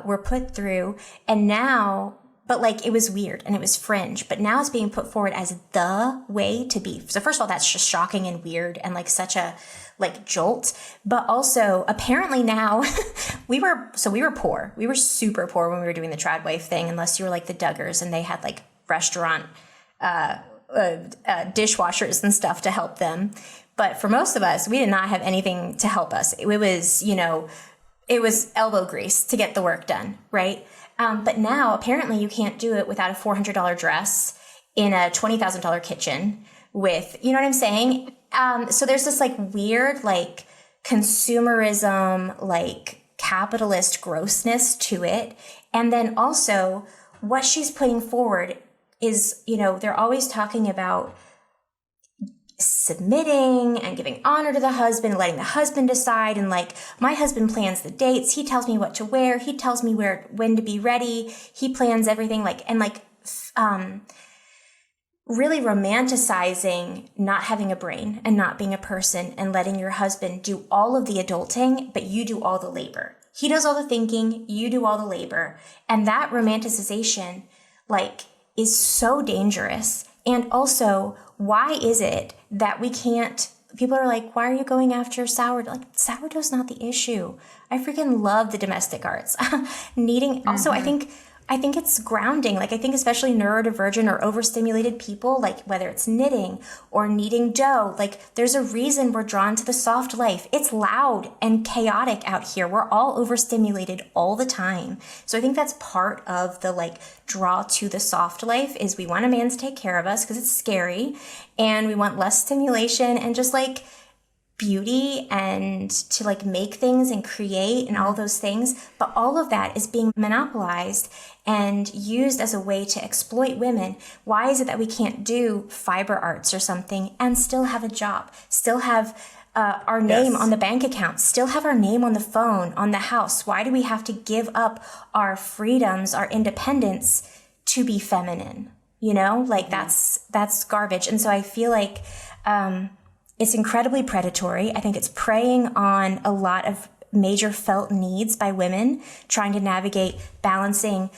Speaker 7: were put through. And now, but like it was weird and it was fringe, but now it's being put forward as the way to be. So first of all, that's just shocking and weird and like such a like jolt. But also apparently now we were poor. We were super poor when we were doing the trad wife thing, unless you were like the Duggars and they had like restaurant dishwashers and stuff to help them. But for most of us, we did not have anything to help us. It was, it was elbow grease to get the work done, right? But now apparently you can't do it without a $400 dress in a $20,000 kitchen with, you know what I'm saying? So there's this like weird, like consumerism, like capitalist grossness to it. And then also what she's putting forward is, they're always talking about submitting and giving honor to the husband, letting the husband decide. And like, my husband plans the dates. He tells me what to wear. He tells me when to be ready. He plans everything really romanticizing not having a brain and not being a person and letting your husband do all of the adulting, but you do all the labor. He does all the thinking, you do all the labor. And that romanticization, like, is so dangerous. And also, why is it that we can't, people are like, why are you going after sourdough? Like, sourdough's not the issue. I freaking love the domestic arts. Also, I think it's grounding. Like, I think especially neurodivergent or overstimulated people, like whether it's knitting or kneading dough, like there's a reason we're drawn to the soft life. It's loud and chaotic out here. We're all overstimulated all the time. So I think that's part of the like draw to the soft life is we want a man to take care of us because it's scary and we want less stimulation and just like beauty and to like make things and create and all those things. But all of that is being monopolized and used as a way to exploit women. Why is it that we can't do fiber arts or something and still have a job, still have our name on the bank account, still have our name on the phone, on the house? Why do we have to give up our freedoms, our independence to be feminine? Like that's garbage. And so I feel like it's incredibly predatory. I think it's preying on a lot of major felt needs by women trying to navigate balancing,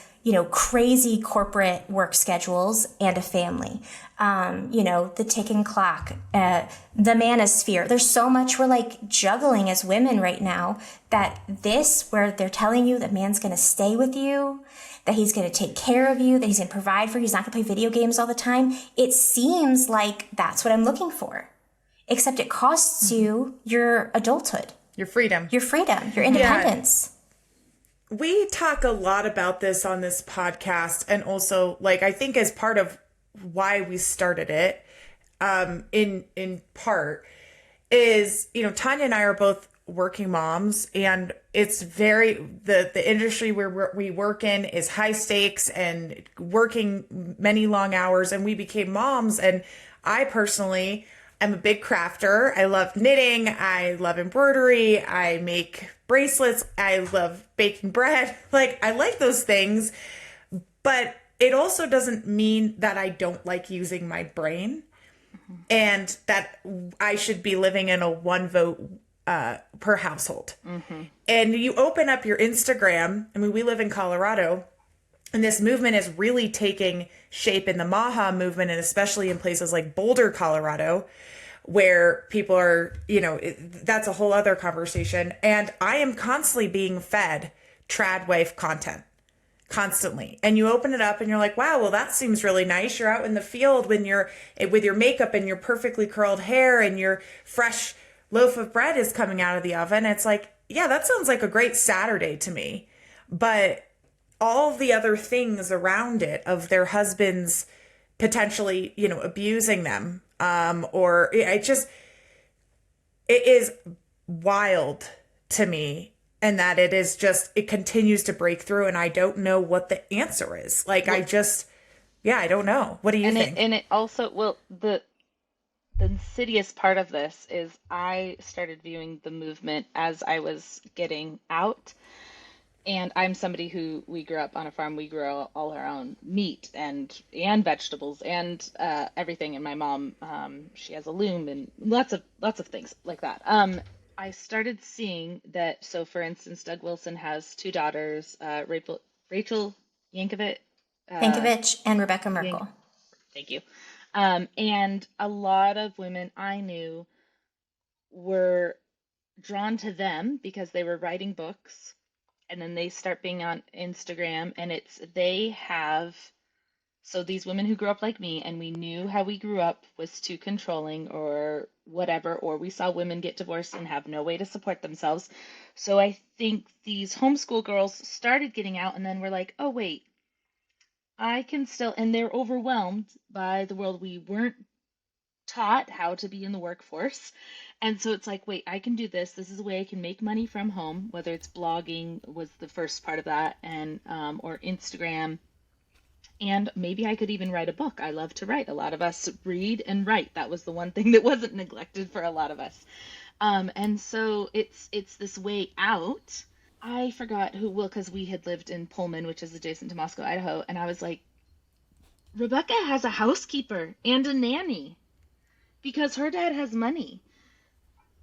Speaker 7: crazy corporate work schedules and a family. The ticking clock, the manosphere. There's so much we're like juggling as women right now that where they're telling you that man's going to stay with you, that he's going to take care of you, that he's going to provide for you, he's not going to play video games all the time. It seems like that's what I'm looking for. Except it costs you your adulthood.
Speaker 2: Your freedom.
Speaker 7: Your independence.
Speaker 2: Yeah. We talk a lot about this on this podcast, and also, I think as part of why we started it, in part, is, Tanya and I are both working moms, and it's the industry where we work in is high stakes and working many long hours, and we became moms. And I personally am a big crafter. I love knitting. I love embroidery. I make bracelets. I love baking bread. I like those things, but it also doesn't mean that I don't like using my brain, and that I should be living in a one vote per household. And you open up your Instagram. I mean, we live in Colorado, and this movement is really taking shape in the Maha movement, and especially in places like Boulder, Colorado, where people are, that's a whole other conversation. And I am constantly being fed trad wife content. Constantly. And you open it up and you're like, wow, well, that seems really nice. You're out in the field when you're with your makeup and your perfectly curled hair and your fresh loaf of bread is coming out of the oven. It's like, yeah, that sounds like a great Saturday to me. But all the other things around it of their husbands potentially, abusing them, or it is wild to me. And that it continues to break through, and I don't know what the answer is. I don't know. What do you think?
Speaker 8: And it also, the insidious part of this is I started viewing the movement as I was getting out. And I'm somebody we grew up on a farm. We grow all our own meat and vegetables and everything. And my mom, she has a loom and lots of things like that. I started seeing that. So, for instance, Doug Wilson has two daughters, Rachel Yankovic
Speaker 7: and Rebecca Merkel.
Speaker 8: Thank you. And a lot of women I knew were drawn to them because they were writing books, and then they start being on Instagram, and so these women who grew up like me, and we knew how we grew up was too controlling or whatever, or we saw women get divorced and have no way to support themselves. So I think these homeschool girls started getting out, and then we're like, oh, wait, I can still, and they're overwhelmed by the world. We weren't taught how to be in the workforce. And so it's like, wait, I can do this. This is a way I can make money from home, whether it's blogging was the first part of that, and or Instagram. And maybe I could even write a book. I love to write. A lot of us read and write. That was the one thing that wasn't neglected for a lot of us. And so it's this way out. I forgot because we had lived in Pullman, which is adjacent to Moscow, Idaho. And I was like, Rebecca has a housekeeper and a nanny because her dad has money.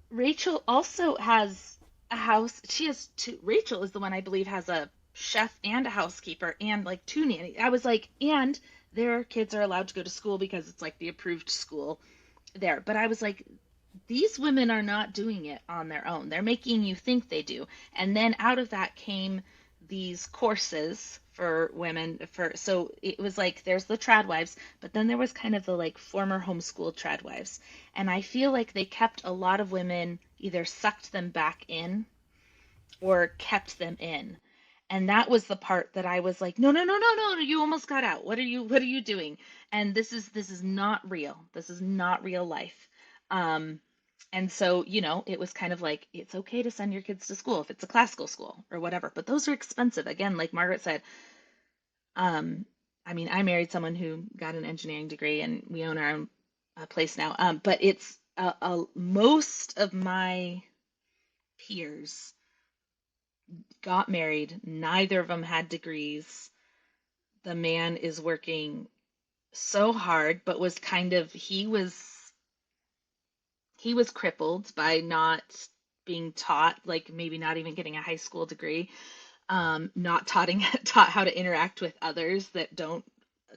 Speaker 8: Rachel also has a house. She has two. Rachel is the one I believe has a chef and a housekeeper and two nannies. I was like, and their kids are allowed to go to school because it's the approved school there. But I was like, these women are not doing it on their own. They're making you think they do. And then out of that came these courses for women. So it was there's the trad wives, but then there was kind of the former homeschool trad wives. And I feel like they kept a lot of women, either sucked them back in or kept them in. And that was the part that I was like, no, you almost got out. What are you doing? And this is not real. This is not real life. And so, it was kind of it's okay to send your kids to school if it's a classical school or whatever, but those are expensive. Again, like Margaret said, I married someone who got an engineering degree and we own our own place now. But it's most of my peers got married. Neither of them had degrees. The man is working so hard, but was he was crippled by not being taught, maybe not even getting a high school degree. not taught how to interact with others that don't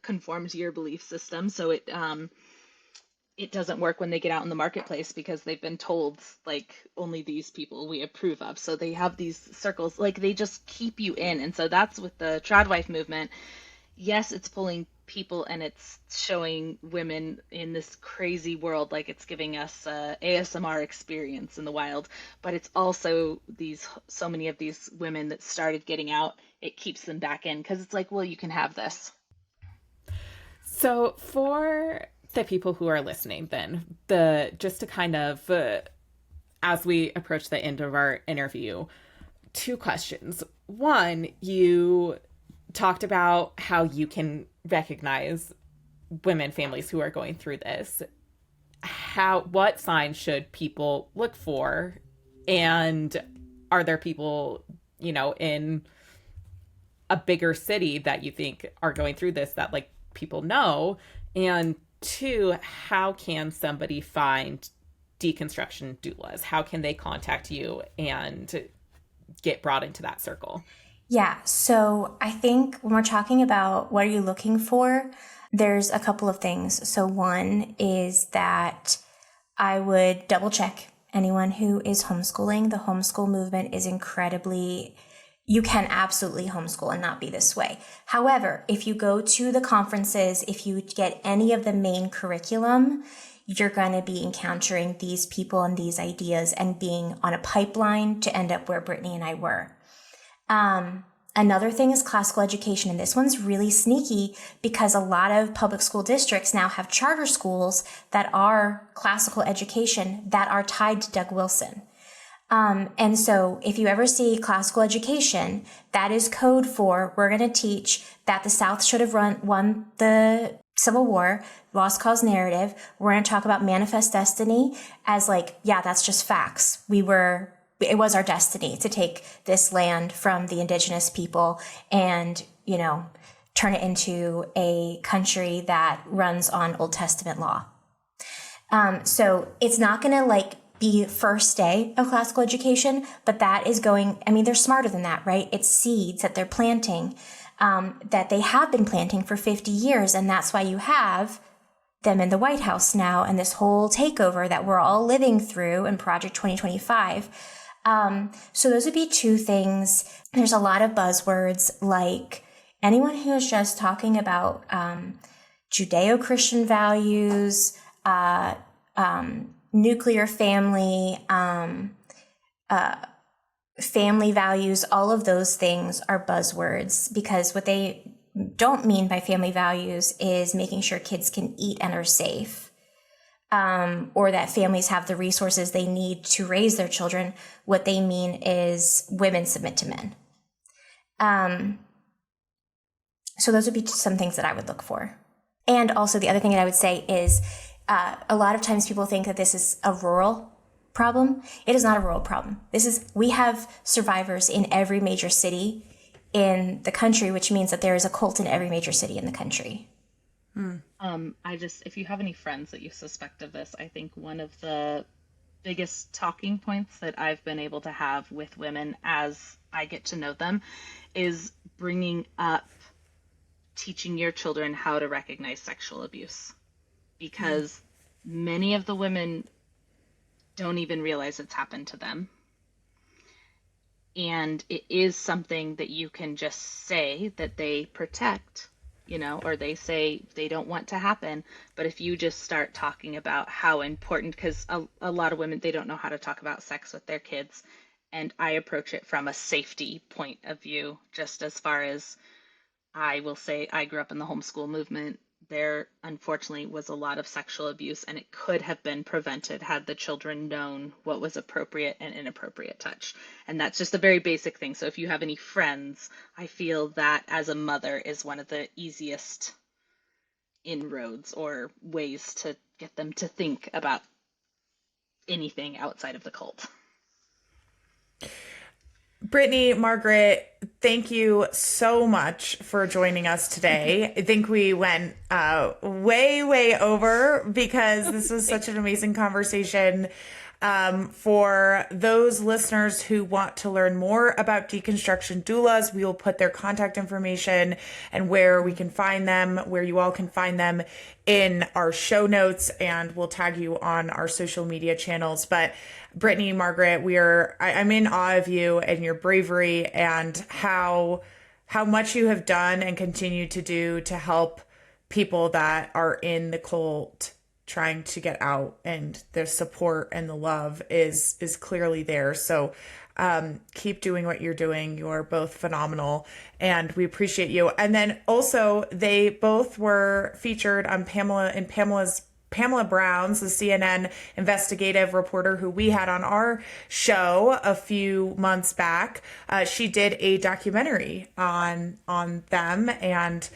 Speaker 8: conform to your belief system. So it doesn't work when they get out in the marketplace because they've been told like only these people we approve of. So they have these circles, like they just keep you in. And so that's with the tradwife movement. Yes, it's pulling people and it's showing women in this crazy world, like it's giving us a ASMR experience in the wild, but it's also so many of these women that started getting out, it keeps them back in because it's like, well, you can have this.
Speaker 1: So for the people who are listening then, just to kind of, as we approach the end of our interview, 2 questions. One, you talked about how you can recognize women, families who are going through this. What signs should people look for? And are there people, in a bigger city that you think are going through this that like people know? And 2, how can somebody find Deconstruction Doulas? How can they contact you and get brought into that circle?
Speaker 7: Yeah, so I think when we're talking about what are you looking for, there's a couple of things. So one is that I would double check anyone who is homeschooling. The homeschool movement is you can absolutely homeschool and not be this way. However, if you go to the conferences, if you get any of the main curriculum, you're going to be encountering these people and these ideas and being on a pipeline to end up where Brittany and I were. Another thing is classical education, and this one's really sneaky because a lot of public school districts now have charter schools that are classical education that are tied to Doug Wilson. And so if you ever see classical education, that is code for we're going to teach that the South should have won the Civil War, lost cause narrative. We're going to talk about manifest destiny as like, yeah, that's just facts. It was our destiny to take this land from the indigenous people and, turn it into a country that runs on Old Testament law. So it's not going to be first day of classical education, but that is they're smarter than that, right? It's seeds that they're planting, that they have been planting for 50 years. And that's why you have them in the White House now and this whole takeover that we're all living through in Project 2025. So those would be 2 things. There's a lot of buzzwords, like anyone who is just talking about Judeo-Christian values, nuclear family, family values, all of those things are buzzwords because what they don't mean by family values is making sure kids can eat and are safe. Or that families have the resources they need to raise their children. What they mean is women submit to men. So those would be some things that I would look for. And also the other thing that I would say is a lot of times people think that this is a rural problem. It is not a rural problem. We have survivors in every major city in the country, which means that there is a cult in every major city in the country.
Speaker 8: If you have any friends that you suspect of this, I think one of the biggest talking points that I've been able to have with women as I get to know them is bringing up teaching your children how to recognize sexual abuse, because many of the women don't even realize it's happened to them. And it is something that you can just say that they protect, or they say they don't want to happen. But if you just start talking about how important, because a lot of women, they don't know how to talk about sex with their kids. And I approach it from a safety point of view, just as far as I will say, I grew up in the homeschool movement. There, unfortunately, was a lot of sexual abuse, and it could have been prevented had the children known what was appropriate and inappropriate touch. And that's just a very basic thing. So if you have any friends, I feel that as a mother is one of the easiest inroads or ways to get them to think about anything outside of the cult.
Speaker 2: Brittany, Margaret, thank you so much for joining us today. I think we went way over because this was such an amazing conversation. For those listeners who want to learn more about Deconstruction Doulas, we will put their contact information and where we can find them, where you all can find them in our show notes, and we'll tag you on our social media channels. But Brittany, Margaret, I'm in awe of you and your bravery and how much you have done and continue to do to help people that are in the cult trying to get out, and their support and the love is clearly there. So keep doing what you're doing. You're both phenomenal and we appreciate you. And then also they both were featured on Pamela Brown's, the CNN investigative reporter who we had on our show a few months back. She did a documentary on them and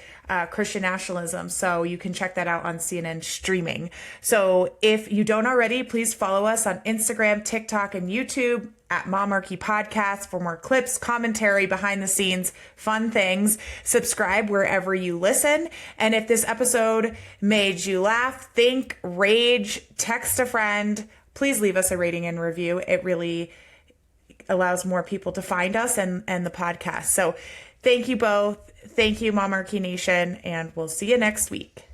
Speaker 2: Christian nationalism. So you can check that out on CNN streaming. So if you don't already, please follow us on Instagram, TikTok, and YouTube at Mamarchy Podcast for more clips, commentary, behind the scenes, fun things. Subscribe wherever you listen. And if this episode made you laugh, think, rage, text a friend, please leave us a rating and review. It really allows more people to find us and the podcast. So thank you both. Thank you, Mamarchy Nation, and we'll see you next week.